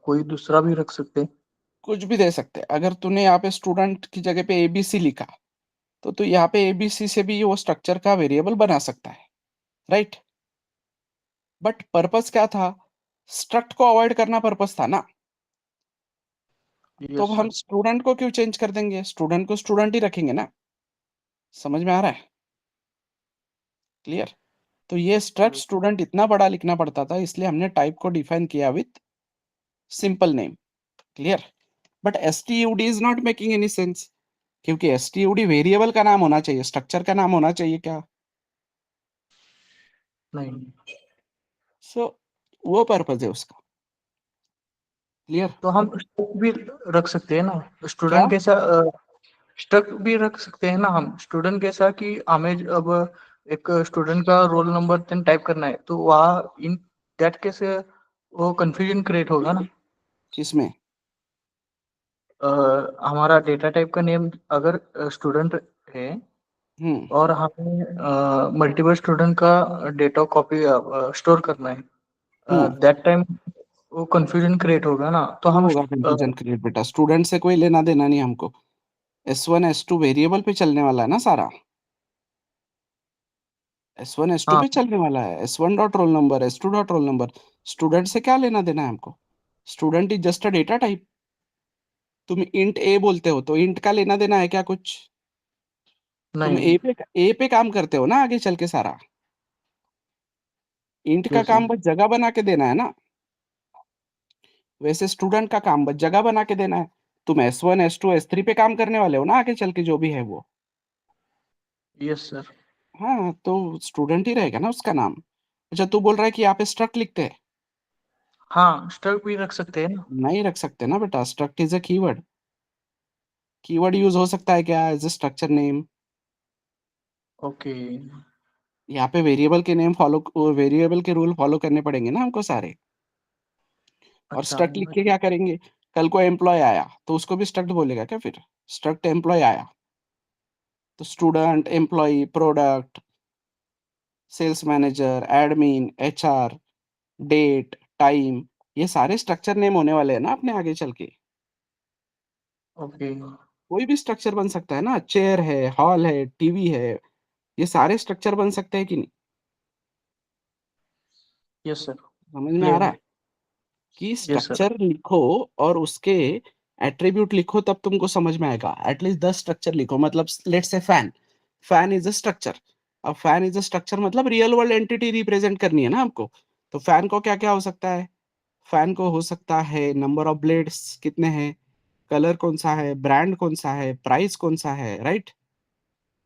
कोई दूसरा भी रख सकते हैं? कुछ भी दे सकते हैं। अगर तूने यहाँ पे स्टूडेंट की जगह पे एबीसी लिखा, तो तू यहाँ पे एबीसी से भी वो स्ट्रक्चर का वेरिएबल बना सकता है, राइट? बट पर्पस क्या था? स्ट्रक्ट को अवॉइड करना पर्पस था ना। तो अब यस हम सर। स्टूडेंट को क्यों चेंज कर देंगे? स्टूडेंट को स्टूडेंट ही रखेंगे ना। समझ में आ रहा है? क्लियर? तो ये स्ट्रक्ट स्टूडेंट इतना बड़ा लिखना पड़ता था, इसलिए हमने टाइप को डिफाइन किया with simple name. Clear? But stud is not making any sense, क्योंकि stud वेरिएबल का नाम होना चाहिए, स्ट्रक्चर का नाम होना चाहिए क्या? नहीं। सो वो पर्पज है उसका। क्लियर? तो हम स्टक भी रख सकते हैं ना, क्या? स्टूडेंट कैसा स्टक भी रख सकते हैं ना हम, स्टूडेंट कैसा कि हमें अब एक स्टूडेंट का रोल नंबर 10 टाइप करना है तो वहाँ इन दैट केस वो कंफ्यूजन क्रिएट होगा ना। किसमें? हमारा डेटा टाइप का नेम अगर स्टूडेंट है हम्म। और हमें मल्टीपल स्टूडेंट का डेटा कॉपी स्टोर करना है, हम्म। दैट टाइम वो कंफ्यूजन क्रिएट होगा ना, तो क्यों हम होगा कंफ्यूजन क्रिएट बेटा? स्टूडेंट से कोई लेना देना नहीं हमको। S1 S2 वेरिएबल पे चलने वाला है ना सारा। S1 S2 हाँ। पे चलने वाला है। S1 dot roll number, S2 dot roll number. Student से क्या लेना देना है हमको? Student is just a data type. तुम इंट ए बोलते हो तो इंट का लेना देना है क्या कुछ? तुम नहीं। ए पे काम करते हो ना आगे चल के सारा। इंट का यस काम सर। बस जगह बना के देना है ना। वैसे स्टूडेंट का काम बस जगह बना के देना है। तुम S1 S2 S3 पे काम करने वाले हो ना आगे चल के, जो भी है वो। Yes sir. हाँ, तो स्टूडेंट ही रहेगा ना उसका नाम। अच्छा, तू बोल रहा है कि यहाँ पे स्ट्रक्ट लिखते हैं? हाँ, स्ट्रक भी रख सकते हैं ना। नहीं रख सकते ना बेटा, struct is a keyword. Keyword use हो सकता है क्या as a structure name? Okay. यहाँ पे वेरिएबल के नेम फॉलो, वेरिएबल के रूल फॉलो करने पड़ेंगे ना हमको सारे। और अच्छा। स्ट्रक्ट लिख के क्या करेंगे? कल को एम्प्लॉय आया तो उसको भी स्ट्रक्ट बोलेगा क्या फिर? स्ट्रक्ट एम्प्लॉय आया तो student, employee, product, sales manager, admin, HR, date, time, ये सारे स्ट्रक्चर नेम होने वाले हैं ना अपने आगे चल के। ओके। कोई भी स्ट्रक्चर बन सकता है ना, चेयर है, हॉल है, टीवी है, ये सारे स्ट्रक्चर बन सकते हैं कि नहीं? Yes sir. समझ में आ क्लियर रहा है। है कि यस सर। स्ट्रक्चर लिखो और उसके एट्रीब्यूट लिखो तब तुमको समझ में आएगा। एटलीस्ट 10 स्ट्रक्चर लिखो, मतलब let's say fan, fan is a structure. अब फैन इज अ स्ट्रक्चर मतलब रियल वर्ल्ड एंटिटी रिप्रेजेंट करनी है ना हमको। तो फैन को क्या क्या हो सकता है? फैन को हो सकता है नंबर ऑफ ब्लेड्स कितने हैं, कलर कौन सा है, ब्रांड कौन सा है, प्राइस कौन सा है, राइट?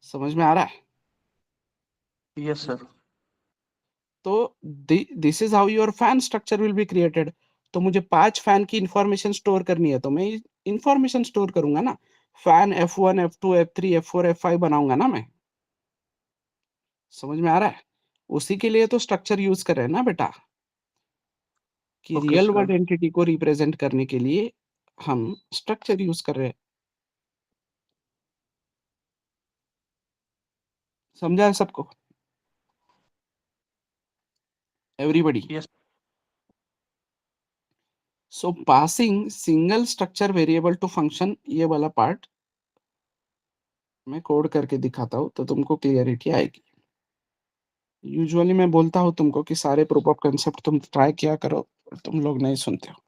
समझ में आ रहा है? Yes sir. तो this is how your fan structure will be created. तो मुझे 5 फैन की इंफॉर्मेशन स्टोर करनी है, तो मैं इंफॉर्मेशन स्टोर करूंगा ना। Fan F1, F2, F3, F4, F5 बनाऊंगा ना मैं। समझ में आ रहा है? उसी के लिए तो स्ट्रक्चर यूज कर रहे हैं ना बेटा, कि okay real sir. World entity को रिप्रेजेंट करने के लिए हम स्ट्रक्चर यूज कर रहे हैं। समझा है सबको? Everybody? Yes. So passing single structure variable to function, ये वाला पार्ट मैं कोड करके दिखाता हूँ तो तुमको क्लियरिटी आएगी। यूजुअली मैं बोलता हूँ तुमको कि सारे प्रूफ ऑफ कंसेप्ट तुम ट्राई किया करो, तुम लोग नहीं सुनते हो।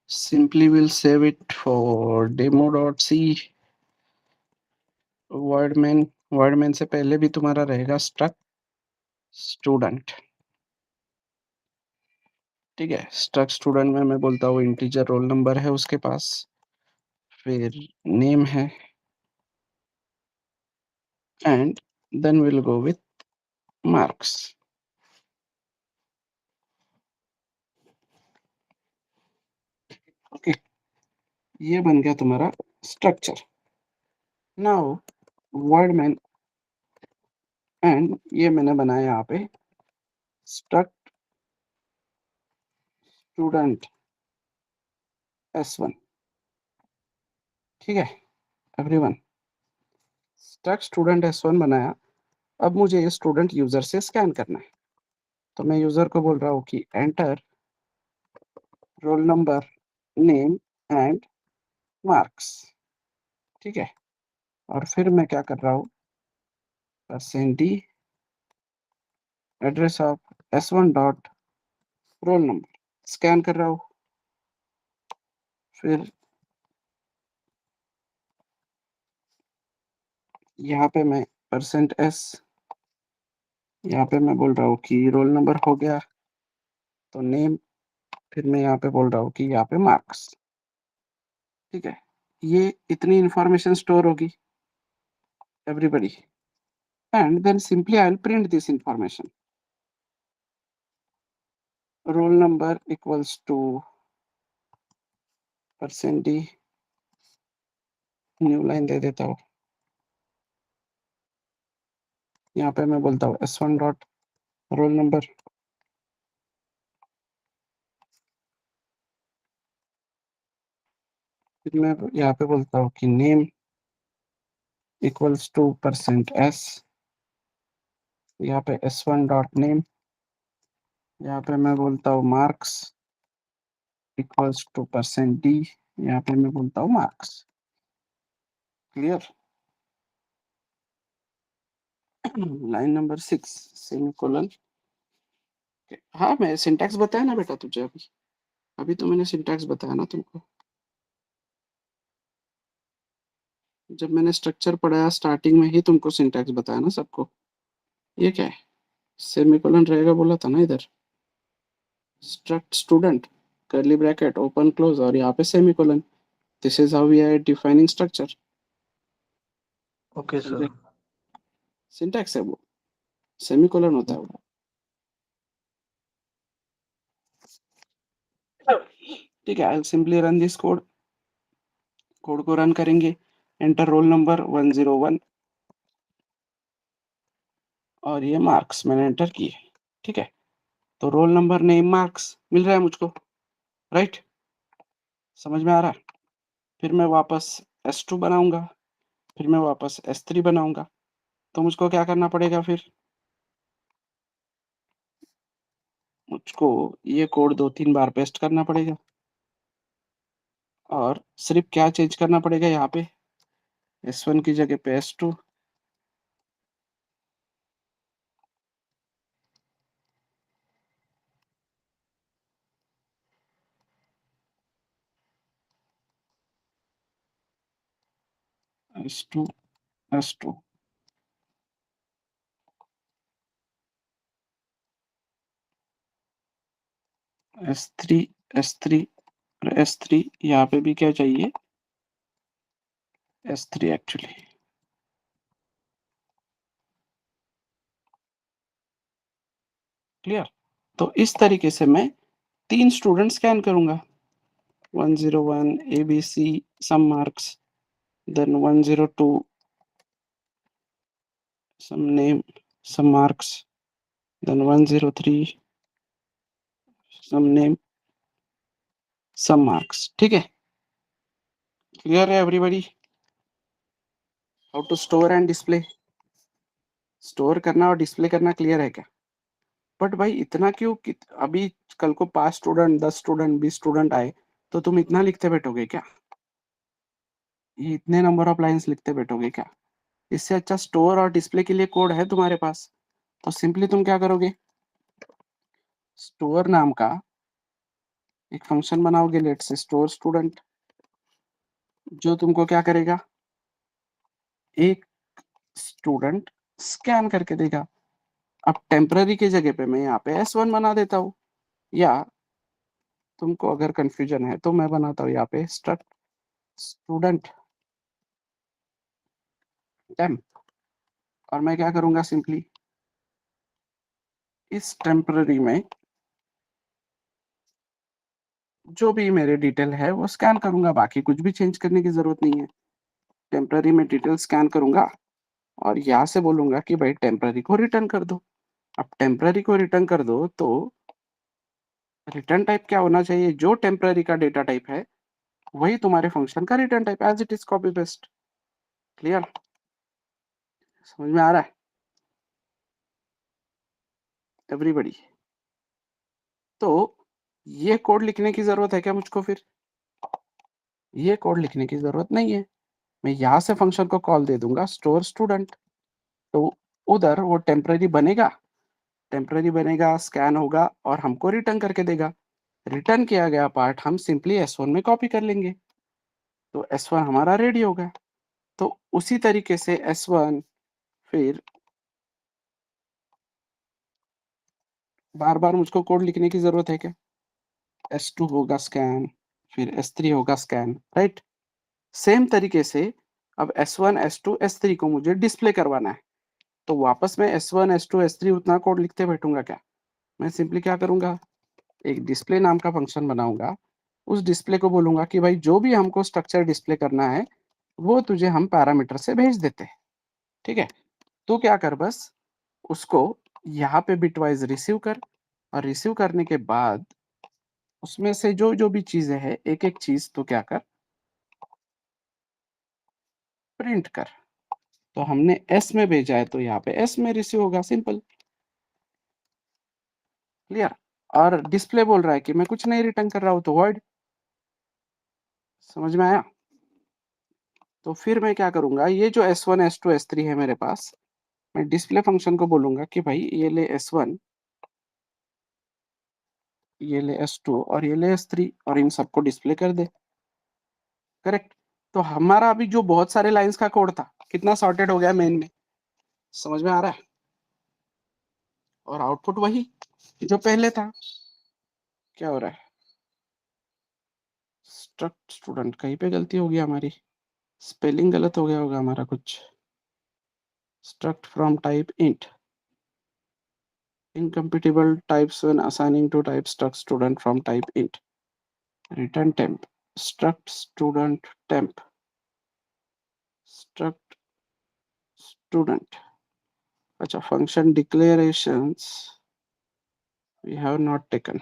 Simply will save it for demo.c। वर्डमैन से पहले भी तुम्हारा रहेगा स्ट्रक्ट स्टूडेंट। ठीक है, स्ट्रक्ट स्टूडेंट में मैं बोलता हूँ इंटीजर रोल नंबर है उसके पास, फिर नेम है, and then will go with marks. Okay, ये बन गया तुम्हारा स्ट्रक्चर। नाउ वर्डमैन, एंड ये मैंने बनाया यहाँ पे स्ट्रक्ट स्टूडेंट S1। ठीक है एवरीवन, स्ट्रक्ट स्टूडेंट S1 बनाया। अब मुझे ये स्टूडेंट यूजर से स्कैन करना है, तो मैं यूजर को बोल रहा हूँ कि enter roll number, name and marks. ठीक है, और फिर मैं क्या कर रहा हूँ, %d address of S1 dot roll number scan कर रहा हूँ। फिर यहाँ पे मैं %s, यहाँ पे मैं बोल रहा हूँ कि रोल नंबर हो गया, तो नेम, फिर मैं यहाँ पे बोल रहा हूँ कि यहाँ पे मार्क्स। ठीक है, ये इतनी इंफॉर्मेशन स्टोर होगी everybody, and then simply I will print this information. Roll number equals to %d, new line दे देता हूँ। यहाँ पे मैं बोलता हूँ S1 डॉट रोल नंबर, फिर मैं यहाँ पे बोलता हूँ कि नेम इक्वल्स टू %s, यहाँ पे S1 डॉट नेम, यहाँ पे मैं बोलता हूँ मार्क्स इक्वल्स टू %d, यहाँ पे मैं बोलता हूँ marks. Clear? Line number 6 semicolon. हाँ मैं सिंटैक्स बताया ना बेटा तुझे, अभी अभी तो मैंने सिंटैक्स बताया ना तुमको। जब मैंने स्ट्रक्चर पढ़ाया स्टार्टिंग में ही तुमको सिंटैक्स बताया ना सबको। ये क्या है? सेमीकोलन रहेगा बोला था ना इधर। Struct student, curly bracket, open close और यहाँ पे semicolon. This is how we are defining structure. Okay sir. Syntax है वो, सेमीकोलन होता है वो। ठीक है, I simply run this code. Code को रन करेंगे, एंटर रोल नंबर 101 और ये मार्क्स मैंने एंटर किए। ठीक है, तो रोल नंबर नेम मार्क्स मिल रहा है मुझको, राइट? समझ में आ रहा है? फिर मैं वापस S2 बनाऊंगा, फिर मैं वापस S3 बनाऊंगा। तो मुझको क्या करना पड़ेगा फिर? मुझको ये कोड 2-3 बार पेस्ट करना पड़ेगा और सिर्फ क्या चेंज करना पड़ेगा यहाँ पे, S1 की जगह पे S2, S2, S2, S3, S3 और S3। यहाँ पे भी क्या चाहिए? S3 actually. क्लियर? तो इस तरीके से मैं 3 स्टूडेंट स्कैन करूंगा। 101 ABC some marks, then 102 some name some marks, then 103 some name some marks। ठीक है, क्लियर है everybody? How to store and display. Store करना और डिस्प्ले करना क्लियर है क्या? बट भाई इतना क्यों कि अभी कल को 5 स्टूडेंट 10 स्टूडेंट 20 स्टूडेंट आए तो तुम इतना लिखते बैठोगे क्या? ये इतने नंबर ऑफ लाइंस लिखते बैठोगे क्या? इससे अच्छा स्टोर और डिस्प्ले के लिए कोड है तुम्हारे पास। तो सिंपली तुम क्या करोगे, स्टोर नाम का एक फंक्शन बनाओगे, लेट्स से स्टोर स्टूडेंट, जो तुमको क्या करेगा, एक स्टूडेंट स्कैन करके देगा। अब टेम्पररी की जगह पे मैं यहाँ पे S1 बना देता हूँ, या तुमको अगर कंफ्यूजन है तो मैं बनाता हूँ यहाँ पे स्ट्रक्ट स्टूडेंट टेम्प, और मैं क्या करूंगा सिंपली इस टेम्पररी में जो भी मेरे डिटेल है वो स्कैन करूंगा, बाकी कुछ भी चेंज करने की जरूरत नहीं है। टेम्पररी में डिटेल स्कैन करूंगा और यहाँ से बोलूंगा कि भाई टेम्पररी को रिटर्न कर दो। अब टेम्पररी को रिटर्न कर दो तो रिटर्न टाइप क्या होना चाहिए, जो टेम्पररी का डेटा टाइप है वही तुम्हारे फंक्शन का return type, as it is copy paste. Clear? समझ में आ रहा है एवरीबॉडी? तो ये कोड लिखने की जरूरत है क्या मुझको? फिर ये कोड लिखने की जरूरत नहीं है, मैं यहाँ से फंक्शन को कॉल दे दूंगा स्टोर स्टूडेंट। तो उधर वो टेम्पररी बनेगा, स्कैन होगा और हमको रिटर्न करके देगा। रिटर्न किया गया पार्ट हम सिंपली S1 में कॉपी कर लेंगे, तो S1 हमारा रेडी होगा। तो उसी तरीके से S1, फिर बार बार मुझको कोड लिखने की जरूरत है क्या? S2 होगा स्कैन, फिर S3 होगा स्कैन, राइट? सेम तरीके से अब S1 S2 S3 को मुझे डिस्प्ले करवाना है, तो वापस मैं S1 S2 S3 उतना कोड लिखते बैठूंगा क्या? मैं सिंपली क्या करूंगा, एक डिस्प्ले नाम का फंक्शन बनाऊंगा। उस डिस्प्ले को बोलूंगा कि भाई जो भी हमको स्ट्रक्चर डिस्प्ले करना है वो तुझे हम पैरामीटर से भेज देते हैं। ठीक है, तो क्या कर, बस उसको यहाँ पे बिटवाइज रिसीव कर, और रिसीव करने के बाद उसमें से जो जो भी चीजें हैं एक एक चीज तो क्या कर, प्रिंट कर। तो हमने S में भेजा है तो यहाँ पे S में रिसीव होगा, सिंपल। क्लियर? और डिस्प्ले बोल रहा है कि मैं कुछ नहीं रिटर्न कर रहा हूँ, तो वर्ड। समझ में आया? तो फिर मैं क्या करूंगा, ये जो S1 S2 S3 है मेरे पास, मैं डिस्प्ले फंक्शन को बोलूंगा कि भाई ये ले S1, ये ले S2 और ये ले S3, और इन सबको डिस्प्ले कर दे। करेक्ट? तो हमारा अभी जो बहुत सारे लाइंस का कोड था कितना सॉर्टेड हो गया मेन में, समझ में आ रहा है? और आउटपुट वही जो पहले था। क्या हो रहा है? स्ट्रक्ट स्टूडेंट, कहीं पे गलती होगी हमारी, स्पेलिंग गलत हो गया होगा हमारा कुछ। Struct from type int, incompatible types when assigning to type struct student from type int. Return temp, struct student temp, struct student. अच्छा, function declarations we have not taken.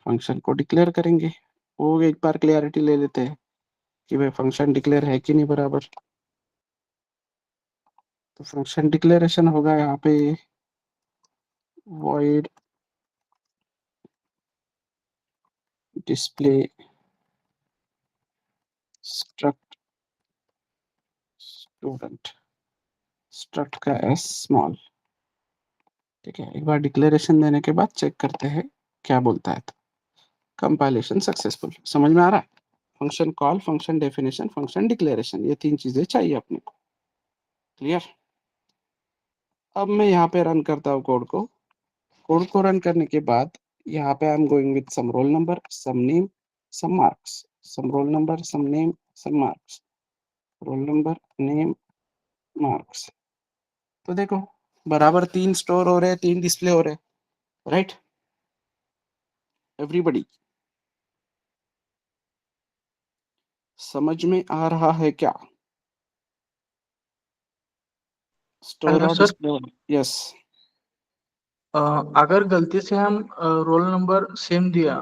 Function को डिक्लेयर करेंगे, वो एक बार क्लियरिटी ले लेते हैं कि भाई फंक्शन डिक्लेयर है कि नहीं बराबर। तो फंक्शन डिक्लेरेशन होगा यहाँ पे void display struct student, struct का s small। ठीक है, एक बार डिक्लेरेशन देने के बाद चेक करते हैं क्या बोलता है। तो कंपाइलेशन सक्सेसफुल, समझ में आ रहा है? Function call, function definition, function declaration, ये 3 चीजें चाहिए अपने को। क्लियर? अब मैं यहाँ पे रन करता हूँ कोड को रन करने के बाद यहाँ पे I am going with some roll number, some name, some marks, some roll number, some name, some marks, roll number, name, marks. तो देखो बराबर 3 स्टोर हो रहे, 3 डिस्प्ले हो रहे, राइट? एवरीबॉडी समझ में आ रहा है क्या? स्टोर हेलो और सर, डिस्प्ले, यस। अगर गलती से हम रोल नंबर सेम दिया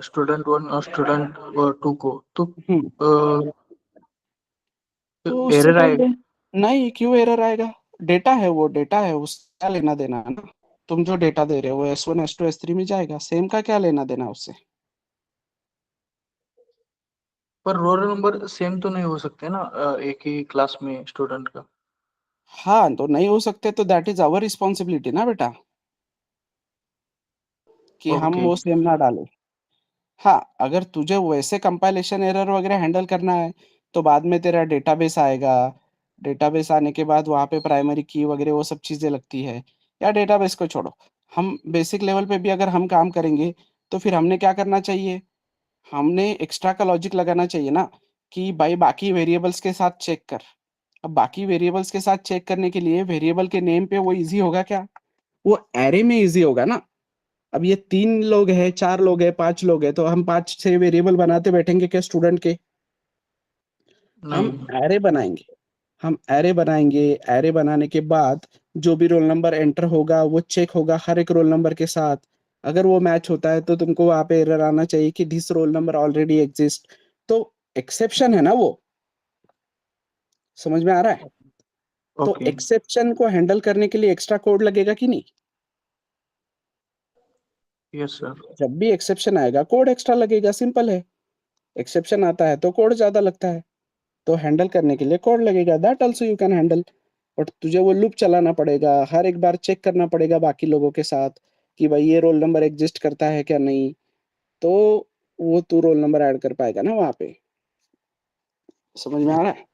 स्टूडेंट 1 और स्टूडेंट 2 को, तो तो उससे एरर पहले आएगा? नहीं, क्यों एरर आएगा? डेटा है, वो डेटा है, उसका लेना देना है ना। तुम जो डेटा दे रहे हो S1 S2 S3 में जाएगा, सेम का क्या लेना देना उससे? पर रोल नंबर सेम तो नहीं हो सकते ना एक ही क्लास में स्टूडेंट का। हाँ, तो नहीं हो सकते तो दैट इज आवर रिस्पॉन्सिबिलिटी ना बेटा, कि हम ओके। वो सेम ना डालें। हाँ, अगर तुझे वैसे कंपाइलेशन एरर वगैरह हैंडल करना है तो बाद में तेरा डेटाबेस आएगा, डेटाबेस आने के बाद वहाँ पे प्राइमरी की वगैरह वो सब चीज़ें लगती है। या डेटाबेस को छोड़ो, हम बेसिक लेवल पे भी अगर हम काम करेंगे तो फिर हमने क्या करना चाहिए? हमने एक्स्ट्रा का लॉजिक लगाना चाहिए ना, कि भाई बाकी वेरिएबल्स के साथ चेक कर। अब बाकी वेरिएबल्स के साथ चेक करने के लिए वेरिएबल के नेम पे वो इजी होगा क्या? वो एरे में इजी होगा ना। अब ये 3 लोग हैं, 4 लोग हैं, 5 लोग हैं, तो हम 5-6 वेरिएबल बनाते बैठेंगे क्या स्टूडेंट के? हम नहीं। एरे बनाएंगे। हम एरे बनाएंगे, एरे बनाने के बाद जो भी रोल नंबर एंटर होगा वो चेक होगा हर एक रोल नंबर के साथ। अगर वो मैच होता है तो तुमको वहां पे एरर आना चाहिए कि this roll number already exist. तो एक्सेप्शन है ना वो, समझ में आ रहा है? तो ओके। एक्सेप्शन को हैंडल करने के लिए एक्स्ट्रा कोड लगेगा कि नहीं? Yes sir. जब भी एक्सेप्शन आएगा कोड एक्स्ट्रा लगेगा, सिंपल है। एक्सेप्शन आता है तो कोड ज्यादा लगता है, तो हैंडल करने के लिए कोड लगेगा, that also you can handle. But तुझे वो लूप चलाना पड़ेगा, हर एक बार चेक करना पड़ेगा बाकी लोगों के साथ कि भाई ये रोल नंबर एग्जिस्ट करता है क्या नहीं। तो वो तू रोल नंबर ऐड कर पाएगा ना वहां पे, समझ में आ रहा है?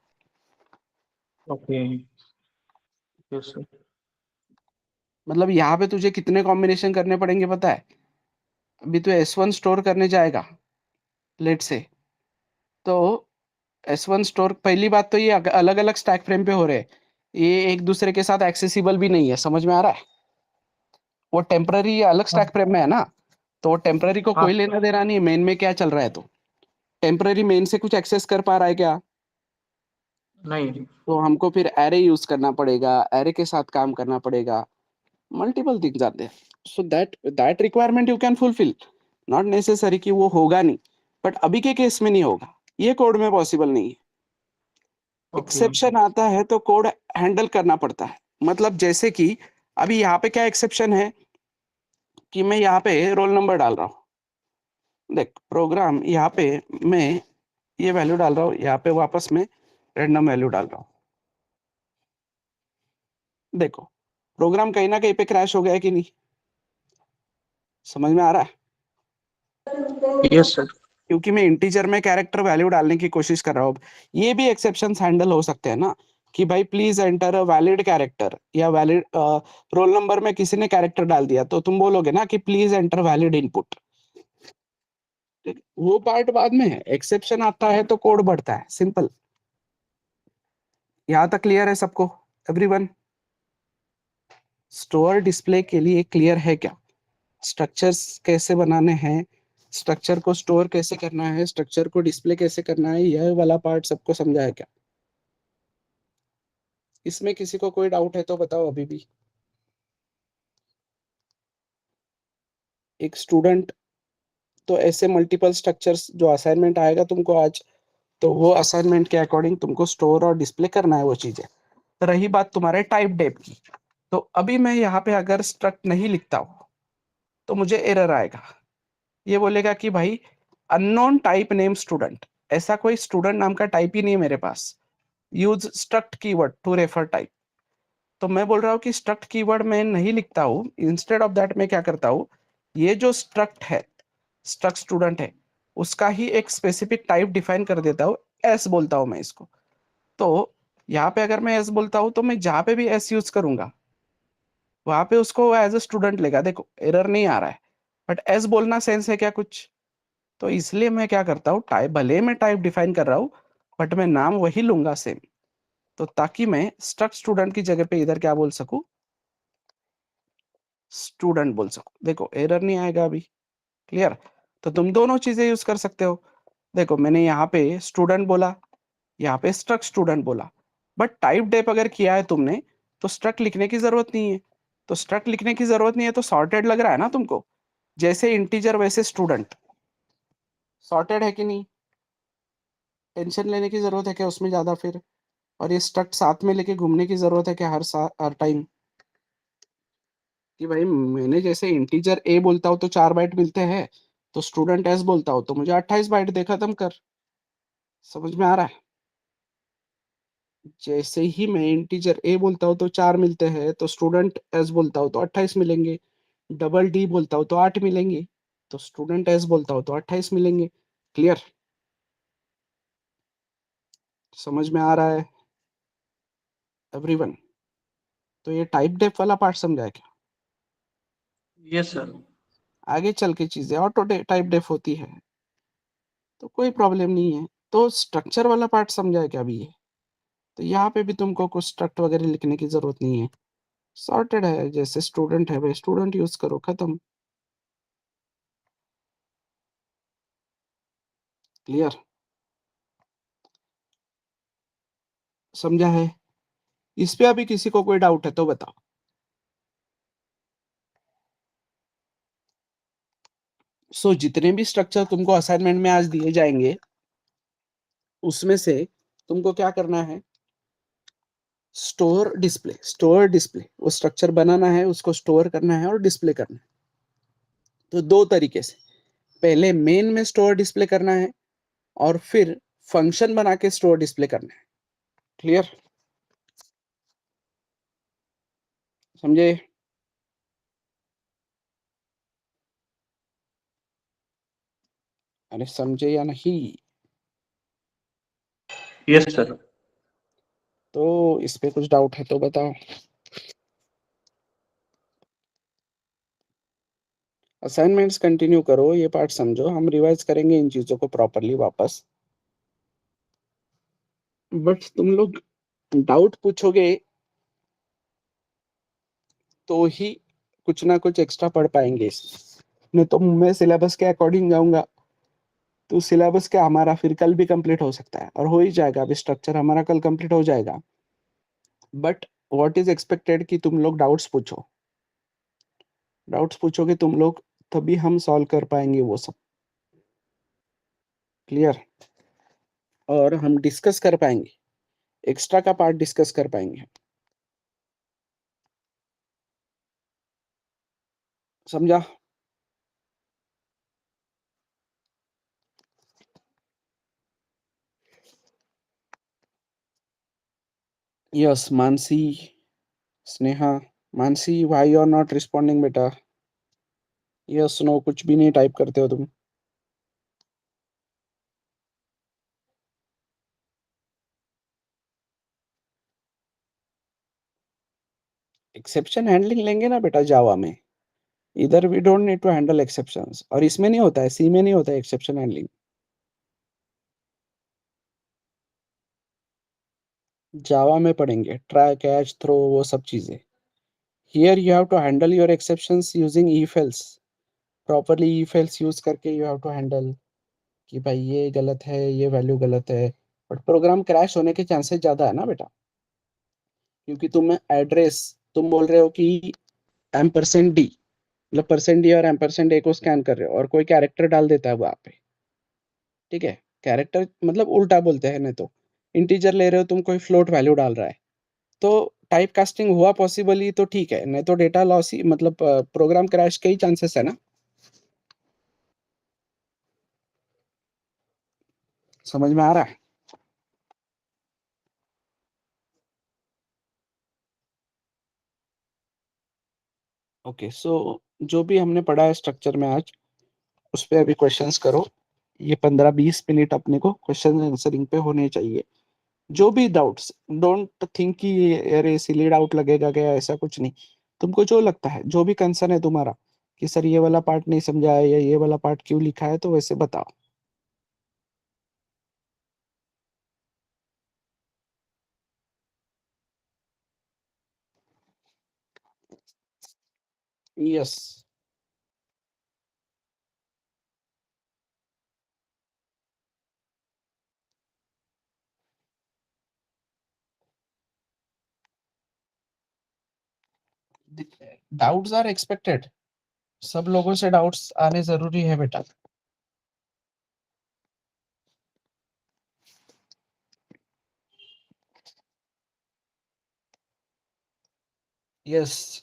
ओके। Yes sir. मतलब यहाँ पे तुझे कितने कॉम्बिनेशन करने पड़ेंगे पता है? अभी तो S1 स्टोर करने जाएगा लेट से, तो S1 स्टोर, पहली बात तो ये अलग अलग स्टैक फ्रेम पे हो रहे हैं, ये एक दूसरे के साथ एक्सेसिबल भी नहीं है, समझ में आ रहा है? वो टेम्पररी अलग हाँ। स्टैक फ्रेम में है ना, तो वो टेम्पररी को हाँ कोई सर। लेना देना नहीं है मेन में क्या चल रहा है। तो टेम्पररी मेन से कुछ एक्सेस कर पा रहा है क्या? नहीं। तो हमको फिर एरे यूज करना पड़ेगा, एरे के साथ काम करना पड़ेगा, मल्टीपल थिंग्स आते हैं। So that that requirement you can fulfil, not necessary कि वो होगा नहीं, बट अभी के केस में नहीं होगा, ये कोड में पॉसिबल नहीं है। ओके। एक्सेप्शन आता है तो कोड हैंडल करना पड़ता है। मतलब जैसे कि अभी यहाँ पे क्या एक्सेप्शन है कि मैं यहाँ पे रोल नंबर डाल रहा हूँ, देख प्रोग्राम यहाँ पे मैं ये वैल्यू डाल रहा हूँ, यहाँ पे वापस मैं रैंडम वैल्यू डाल रहा हूँ। देखो प्रोग्राम कहीं ना कहीं पे क्रैश हो गया है कि नहीं, समझ में आ रहा है? Yes sir. क्योंकि मैं इंटीजर में कैरेक्टर वैल्यू डालने की कोशिश कर रहा हूँ। ये भी एक्सेप्शंस हैंडल हो सकते हैं ना, कि भाई please enter a valid character, या वैलिड रोल नंबर में किसी ने कैरेक्टर डाल दिया तो तुम बोलोगे ना कि प्लीज एंटर वैलिड इनपुट। वो पार्ट बाद में है, एक्सेप्शन आता है तो कोड बढ़ता है, सिंपल। यहां तक क्लियर है सबको, एवरीवन? स्टोर डिस्प्ले के लिए क्लियर है क्या? स्ट्रक्चर्स कैसे बनाने हैं, स्ट्रक्चर को स्टोर कैसे करना है, स्ट्रक्चर को डिस्प्ले कैसे करना है, यह वाला पार्ट सबको समझा है क्या? इसमें किसी को कोई डाउट है तो बताओ अभी भी। एक स्टूडेंट तो ऐसे मल्टीपल स्ट्रक्चर्स जो असाइनमेंट आएगा तुमको आज, तो वो असाइनमेंट के अकॉर्डिंग तुमको स्टोर और डिस्प्ले करना है वो चीजें। तो रही बात तुम्हारे टाइप डेप की, तो अभी मैं यहाँ पे अगर स्ट्रक्ट नहीं लिखता हूँ तो मुझे एरर आएगा। ये बोलेगा कि भाई अननोन टाइप नेम स्टूडेंट, ऐसा कोई स्टूडेंट नाम का टाइप ही नहीं है मेरे पास, use struct keyword to refer type. तो मैं बोल रहा हूँ कि स्ट्रक्ट कीवर्ड मैं नहीं लिखता हूँ, इंस्टेड ऑफ दैट मैं क्या करता हूँ, ये जो स्ट्रक्ट है, स्ट्रक्ट स्टूडेंट है, उसका ही एक स्पेसिफिक टाइप डिफाइन कर देता हूँ, एस बोलता हूँ मैं इसको। तो यहाँ पे अगर मैं एस बोलता हूँ तो मैं जहाँ पे भी एस यूज करूंगा वहां पे उसको एज अ स्टूडेंट लेगा। देखो एरर नहीं आ रहा है, बट एस बोलना सेंस है क्या कुछ? तो इसलिए मैं क्या करता हूँ, टाइप भले मैं टाइप डिफाइन कर रहा हूँ बट मैं नाम वही लूंगा सेम, तो ताकि मैं स्ट्रक्ट स्टूडेंट की जगह पे इधर क्या बोल सकूं, स्टूडेंट बोल सकूं। देखो एरर नहीं आएगा अभी, क्लियर? तो तुम दोनों चीजें यूज कर सकते हो। देखो मैंने यहाँ पे स्टूडेंट बोला, यहाँ पे स्ट्रक्ट स्टूडेंट बोला, बट टाइप डेप अगर किया है तुमने तो स्ट्रक्ट लिखने की जरूरत नहीं है। तो स्ट्रक्ट लिखने की जरूरत नहीं है तो सॉर्टेड लग रहा है ना तुमको, जैसे इंटीजर वैसे स्टूडेंट, सॉर्टेड है कि नहीं? टेंशन लेने की जरूरत है क्या उसमें ज्यादा फिर? और ये स्ट्रक्ट साथ में लेके घूमने की जरूरत है क्या हर टाइम? कि भाई मैंने जैसे इंटीजर ए बोलता हूँ तो 4 बाइट मिलते हैं, तो स्टूडेंट एस बोलता हूँ तो मुझे 28 बाइट दे, खत्म कर। समझ में आ रहा है? जैसे ही मैं इंटीजर ए बोलता हूँ तो 4 मिलते हैं, तो स्टूडेंट एस बोलता हूँ तो 28 मिलेंगे। डबल डी बोलता हूँ तो 8 मिलेंगे, तो स्टूडेंट एस बोलता हूँ तो 28 मिलेंगे। क्लियर? समझ में आ रहा है एवरीवन? तो ये टाइप डेफ वाला पार्ट समझा है क्या? Yes sir. आगे चल के चीजें ऑटो टाइप डेफ होती है तो कोई प्रॉब्लम नहीं है। तो स्ट्रक्चर वाला पार्ट समझा है क्या अभी ये? तो यहाँ पे भी तुमको कुछ स्ट्रक्ट वगैरह लिखने की जरूरत नहीं है, सॉर्टेड है। जैसे स्टूडेंट है भाई स्टूडेंट यूज करो, खत्म। क्लियर? समझा है? इस पे अभी किसी को कोई डाउट है तो बताओ। जितने भी स्ट्रक्चर तुमको असाइनमेंट में आज दिए जाएंगे उसमें से तुमको क्या करना है, स्टोर डिस्प्ले, स्टोर डिस्प्ले, वो स्ट्रक्चर बनाना है, उसको स्टोर करना है और डिस्प्ले करना है। तो दो तरीके से, पहले मेन में स्टोर डिस्प्ले करना है और फिर फंक्शन बना के स्टोर डिस्प्ले करना है। क्लियर? समझे? अरे समझे या नहीं? Yes sir. तो इस पे कुछ डाउट है तो बताओ। असाइनमेंट्स कंटिन्यू करो, ये पार्ट समझो, हम रिवाइज करेंगे इन चीजों को प्रॉपरली वापस। बट तुम लोग डाउट पूछोगे तो ही कुछ ना कुछ एक्स्ट्रा पढ़ पाएंगे, नहीं तो मैं सिलेबस के अकॉर्डिंग जाऊंगा तो सिलेबस क्या हमारा फिर कल भी कंप्लीट हो सकता है, और हो ही जाएगा। अभी स्ट्रक्चर हमारा कल कंप्लीट हो जाएगा, बट व्हाट इज एक्सपेक्टेड कि तुम लोग डाउट्स पूछो। डाउट्स पूछोगे तुम लोग तभी हम सॉल्व कर पाएंगे वो सब। क्लियर? और हम डिस्कस कर पाएंगे, एक्स्ट्रा का पार्ट डिस्कस कर पाएंगे। समझा? Yes Mansi, Sneha. Mansi why you are not responding बेटा? यस नो कुछ भी नहीं टाइप करते हो तुम। एक्सेप्शन हैंडलिंग लेंगे ना बेटा जावा में, इधर we don't need to handle exceptions, और इसमें नहीं होता है, सी में नहीं होता है एक्सेप्शन हैंडलिंग। जावा में पढ़ेंगे ट्राई कैच थ्रो वो सब चीजें। Here you have to handle your exceptions using if else, properly if else use करके यू हैव टू हैंडल कि भाई ये गलत है, ये वैल्यू गलत है, बट प्रोग्राम क्रैश होने के चांसेस ज्यादा है ना बेटा, क्योंकि तुम बोल रहे हो कि %d, मतलब %d और %a को स्कैन कर रहे हो और कोई कैरेक्टर डाल देता है वहां पे, ठीक है, कैरेक्टर मतलब उल्टा बोलते हैं, नहीं तो इंटीजर ले रहे हो तुम, कोई फ्लोट वैल्यू डाल रहा है, तो टाइप कास्टिंग हुआ पॉसिबली तो ठीक है, नहीं तो डेटा लॉस ही, मतलब प्रोग्राम क्रैश के ही चांसेस है ना। समझ में आ रहा है? ओके, सो जो भी हमने पढ़ा है स्ट्रक्चर में आज, उस पे अभी क्वेश्चंस करो। ये 15-20 मिनट अपने को क्वेश्चन आंसरिंग पे होने चाहिए। जो भी डाउट्स, डोंट थिंक कि अरे सिली डाउट लगेगा क्या, ऐसा कुछ नहीं। तुमको जो लगता है, जो भी कंसर्न है तुम्हारा कि सर ये वाला पार्ट नहीं समझा है या ये वाला पार्ट क्यों लिखा है, तो वैसे बताओ। यस, डाउट्स आर एक्सपेक्टेड, सब लोगों से डाउट्स आने जरूरी है बेटा। Yes,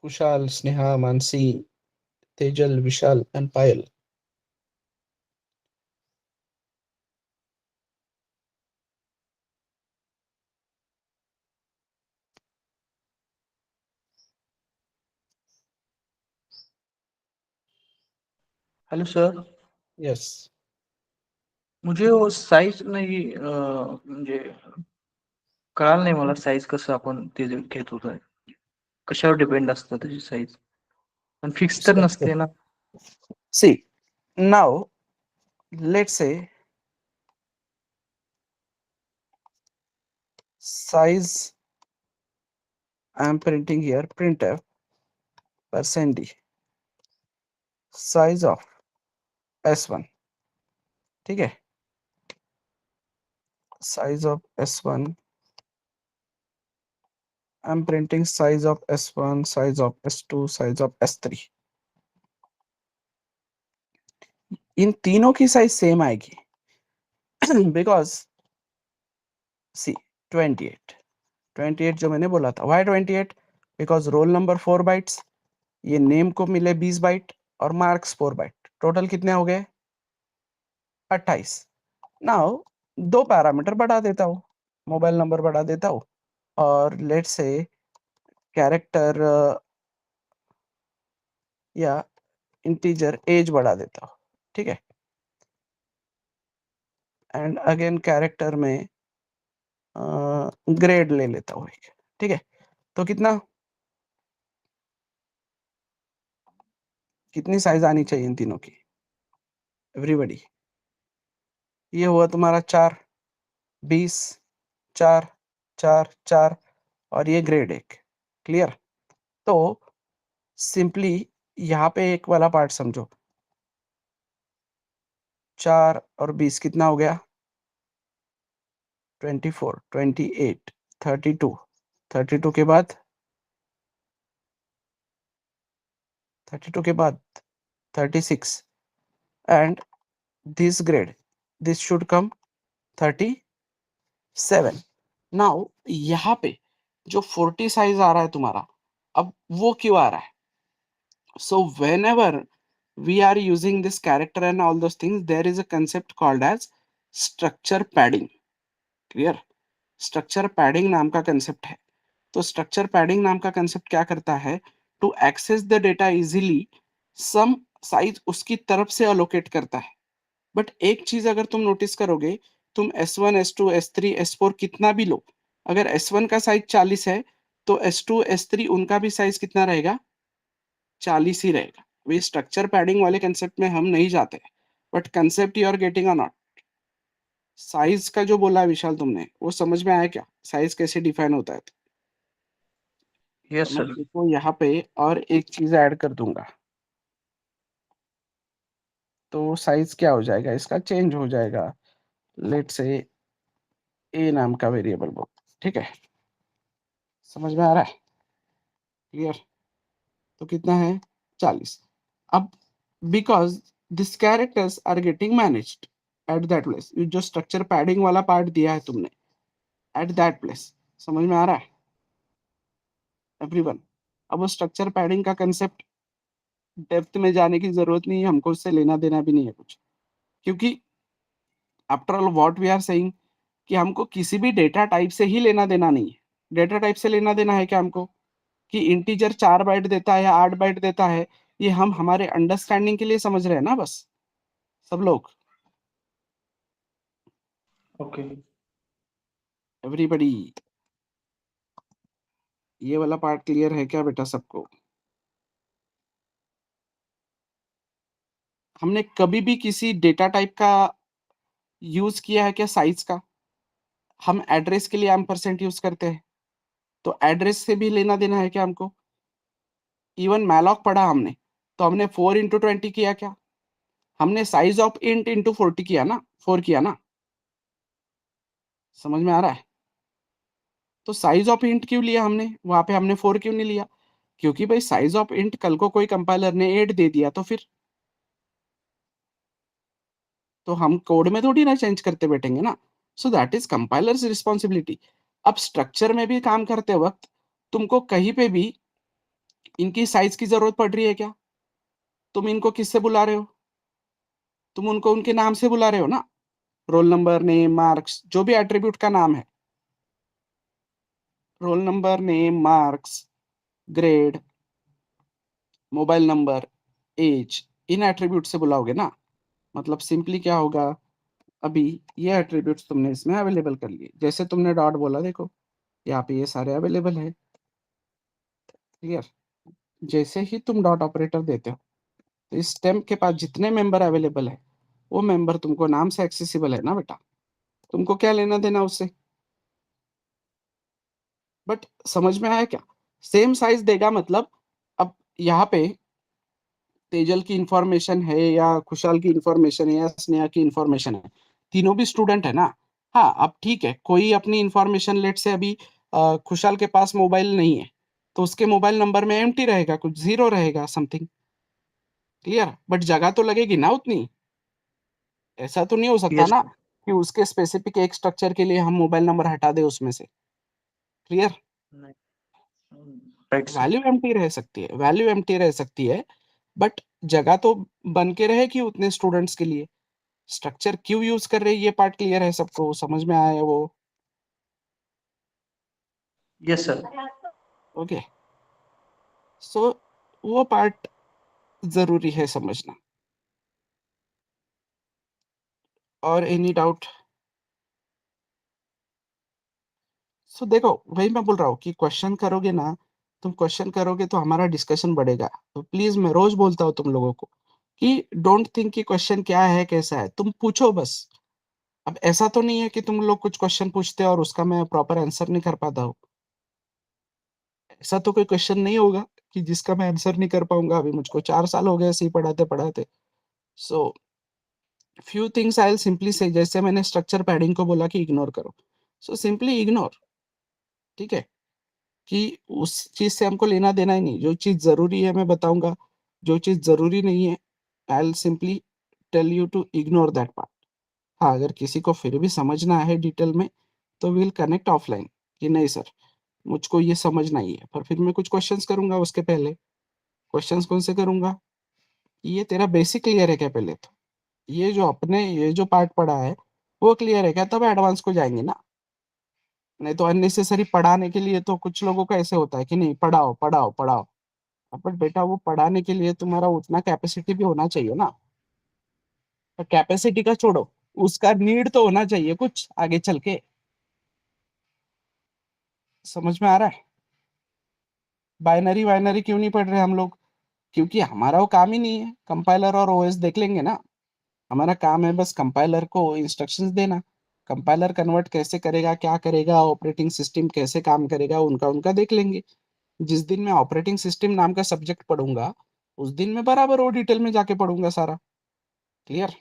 Kushal, Sneha, Mansi, Tejal, Vishal and Payal. Hello sir, yes, मुझे वो साईज नाही म्हणजे कळालं नाही मला साईज कसं आपण ते जे घेत होतो कशावर डिपेंड असतं त्याची साईज, पण फिक्स तर नसते ना. See now let's say size, I am printing here printf %d size of s1, ठीक है, size of s1, I am printing size of s1, size of s2, size of s3, इन तीनों की size same आएगी because सी 28 जो मैंने बोला था, why 28, because roll number 4 bytes, ये नेम को मिले 20 बाइट और मार्क्स 4 बाइट, टोटल कितने हो गए 28। नाउ दो पैरामीटर बढ़ा देता हूँ, मोबाइल नंबर बढ़ा देता हूँ और लेट्स से कैरेक्टर या इंटीजर एज बढ़ा देता हूँ, ठीक है, एंड अगेन कैरेक्टर में ग्रेड ले लेता हूँ एक, ठीक है, तो कितनी साइज आनी चाहिए इन तीनों की एवरीबॉडी? ये हुआ तुम्हारा 4, 20, 4, 4, 4 और ये ग्रेड 1, क्लियर? तो सिंपली यहाँ पे एक वाला पार्ट समझो, 4 और 20 कितना हो गया 24, 28, 32, 32 के बाद 32 के बाद 36 and this grade, this should come 37। Now यहाँ पे जो 40 साइज आ रहा है तुम्हारा, अब वो क्यों आ रहा है? So whenever we are using this character and all those things, there is a concept called as structure padding, clear? structure padding नाम का concept है। तो structure padding नाम का concept क्या करता है? To access the data easily, some size उसकी तरफ से अलोकेट करता है। बट एक चीज अगर तुम नोटिस करोगे, तुम S1 S2 S3 S4 कितना भी लो, अगर S1 का साइज 40 है तो S2 S3 उनका भी साइज कितना रहेगा, 40 ही रहेगा। वे स्ट्रक्चर पैडिंग वाले कंसेप्ट में हम नहीं जाते, but concept you are getting और नॉट। साइज का जो बोला है विशाल तुमने, वो समझ में आया क्या, साइज कैसे डिफाइन होता है? यस मैं सर। देखो यहाँ पे और एक चीज ऐड कर दूंगा, तो साइज क्या हो जाएगा, इसका चेंज हो जाएगा। लेट से ए नाम का वेरिएबल बोल, ठीक है, समझ में आ रहा है, क्लियर? तो कितना है, 40। अब because this characters are getting managed at that place, ये जो स्ट्रक्चर पैडिंग वाला पार्ट दिया है तुमने एट दैट प्लेस, समझ में आ रहा है एवरीवन? अब वो स्ट्रक्चर पैडिंग का कंसेप्ट डेप्थ में जाने की जरूरत नहीं है, हमको उससे लेना देना भी नहीं है कुछ, क्योंकि after all what we are saying कि हमको किसी भी डेटा टाइप से ही लेना देना नहीं है। डेटा टाइप से लेना देना है क्या हमको, कि इंटीजर 4 बाइट देता है या 8 बाइट देता है, ये हम हमारे अंडरस्टैंडिंग के लिए समझ रहे हैं ना बस सब लोग, ओके। एवरीबडी। ये वाला पार्ट क्लियर है क्या बेटा सबको? हमने कभी भी किसी डेटा टाइप का यूज किया है क्या साइज का? हम एड्रेस के लिए एम्परसेंट यूज करते हैं, तो एड्रेस से भी लेना देना है क्या हमको? इवन मैलॉक पढ़ा हमने, तो हमने 4 into 20 किया क्या? हमने साइज ऑफ इंट इंटू 40 किया ना, 4 किया ना, समझ में आ रहा है? तो साइज ऑफ इंट क्यों लिया हमने वहां पे, हमने 4 क्यों नहीं लिया? क्योंकि भाई साइज ऑफ इंट कल को कोई कंपाइलर ने 8 दे दिया तो फिर तो हम कोड में थोड़ी ना चेंज करते बैठेंगे ना। So that is compilers responsibility. अब स्ट्रक्चर में भी काम करते वक्त तुमको कहीं पे भी इनकी साइज की जरूरत पड़ रही है क्या? तुम इनको किससे बुला रहे हो? तुम उनको उनके नाम से बुला रहे हो ना, रोल नंबर नेम मार्क्स, जो भी एट्रीब्यूट का नाम है, roll number name marks grade mobile number age, इन एट्रीब्यूट से बुलाओगे ना। मतलब सिंपली क्या होगा, अभी ये एट्रीब्यूट्स तुमने इसमें अवेलेबल कर लिए, जैसे तुमने डॉट बोला, देखो यहाँ पे ये सारे अवेलेबल है, क्लियर? जैसे ही तुम डॉट ऑपरेटर देते हो तो इस स्टेम के पास जितने मेंबर अवेलेबल है वो मेंबर तुमको नाम से एक्सेसिबल है ना बेटा, तुमको क्या लेना देना उससे? बट समझ में आया क्या? सेम साइज देगा मतलब, अब यहाँ पे तेजल की इंफॉर्मेशन है या खुशहाल की इंफॉर्मेशन है या स्नेहा की इंफॉर्मेशन है, तीनों भी स्टूडेंट है ना। हाँ अब ठीक है, कोई अपनी इंफॉर्मेशन लेट से अभी खुशहाल के पास मोबाइल नहीं है, तो उसके मोबाइल नंबर में एम्प्टी रहेगा, कुछ जीरो रहेगा समथिंग, क्लियर? बट जगह तो लगेगी ना उतनी। ऐसा तो नहीं हो सकता यस ना सर। कि उसके स्पेसिफिक एक स्ट्रक्चर के लिए हम मोबाइल नंबर हटा दे उसमें से, clear? Right sir. Value empty रह सकती है, वैल्यू एम्प्टी रह सकती है, बट जगह तो बन के रहेगी उतने स्टूडेंट्स के लिए। स्ट्रक्चर क्यों यूज कर रहे हैं ये पार्ट क्लियर है सबको, समझ में आया है वो? Yes sir. ओके, सो वो पार्ट जरूरी है समझना। और एनी डाउट? सो देखो वही मैं बोल रहा हूँ कि क्वेश्चन करोगे ना, तुम क्वेश्चन करोगे तो हमारा डिस्कशन बढ़ेगा। तो प्लीज मैं रोज बोलता हूँ तुम लोगों को कि डोंट थिंक कि क्वेश्चन क्या है कैसा है, तुम पूछो बस। अब ऐसा तो नहीं है कि तुम लोग कुछ क्वेश्चन पूछते हो और उसका मैं प्रॉपर आंसर नहीं कर पाता हूँ, ऐसा तो कोई क्वेश्चन नहीं होगा कि जिसका मैं आंसर नहीं कर पाऊंगा। अभी मुझको 4 साल हो गए ऐसे ही पढ़ाते पढ़ाते। So few things I will simply से, जैसे मैंने स्ट्रक्चर पैडिंग को बोला कि इग्नोर करो, सो सिंपली इग्नोर, ठीक है? कि उस चीज से हमको लेना देना ही नहीं, जो चीज जरूरी है मैं बताऊंगा, जो चीज जरूरी नहीं है I will simply tell you to ignore that part. हाँ अगर किसी को फिर भी समझना है डिटेल में तो विल कनेक्ट ऑफलाइन, कि नहीं सर मुझको ये समझना ही है, पर फिर मैं कुछ क्वेश्चंस करूंगा उसके पहले। क्वेश्चंस कौन से करूंगा, ये तेरा बेसिक क्लियर है क्या पहले, तो ये जो अपने ये जो पार्ट पढ़ा है वो क्लियर है क्या, तब एडवांस को जाएंगे ना। नहीं तो अननेसेसरी पढ़ाने के लिए तो कुछ लोगों का ऐसे होता है कि नहीं पढ़ाओ पढ़ाओ पढ़ाओ, बट बेटा वो पढ़ाने के लिए तुम्हारा उतना कैपेसिटी भी होना चाहिए ना। तो कैपेसिटी का छोड़ो, उसका नीड तो होना चाहिए कुछ आगे चल के। समझ में आ रहा है? बाइनरी वाइनरी क्यों नहीं पढ़ रहे हम लोग? क्योंकि हमारा वो काम ही नहीं है। कंपाइलर और ओएस देख लेंगे ना। हमारा काम है बस कंपाइलर को इंस्ट्रक्शंस देना। कंपाइलर कन्वर्ट कैसे करेगा, क्या करेगा, ऑपरेटिंग सिस्टम कैसे काम करेगा, उनका उनका देख लेंगे। जिस दिन मैं ऑपरेटिंग सिस्टम नाम का सब्जेक्ट पढ़ूंगा, उस दिन मैं बराबर वो डिटेल में जाके पढ़ूंगा सारा। क्लियर?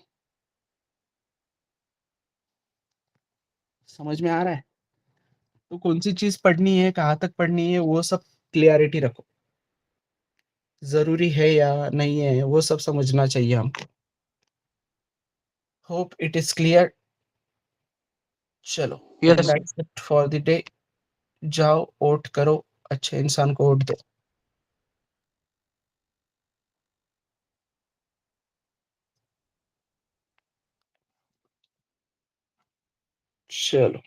समझ में आ रहा है? तो कौन सी चीज पढ़नी है, कहाँ तक पढ़नी है, वो सब क्लियरिटी रखो। जरूरी है या नहीं है वो सब समझना चाहिए हमको। Hope it is clear. चलो, yes sir. That's it for the day. जाओ वोट करो, अच्छे इंसान को वोट दो। चलो।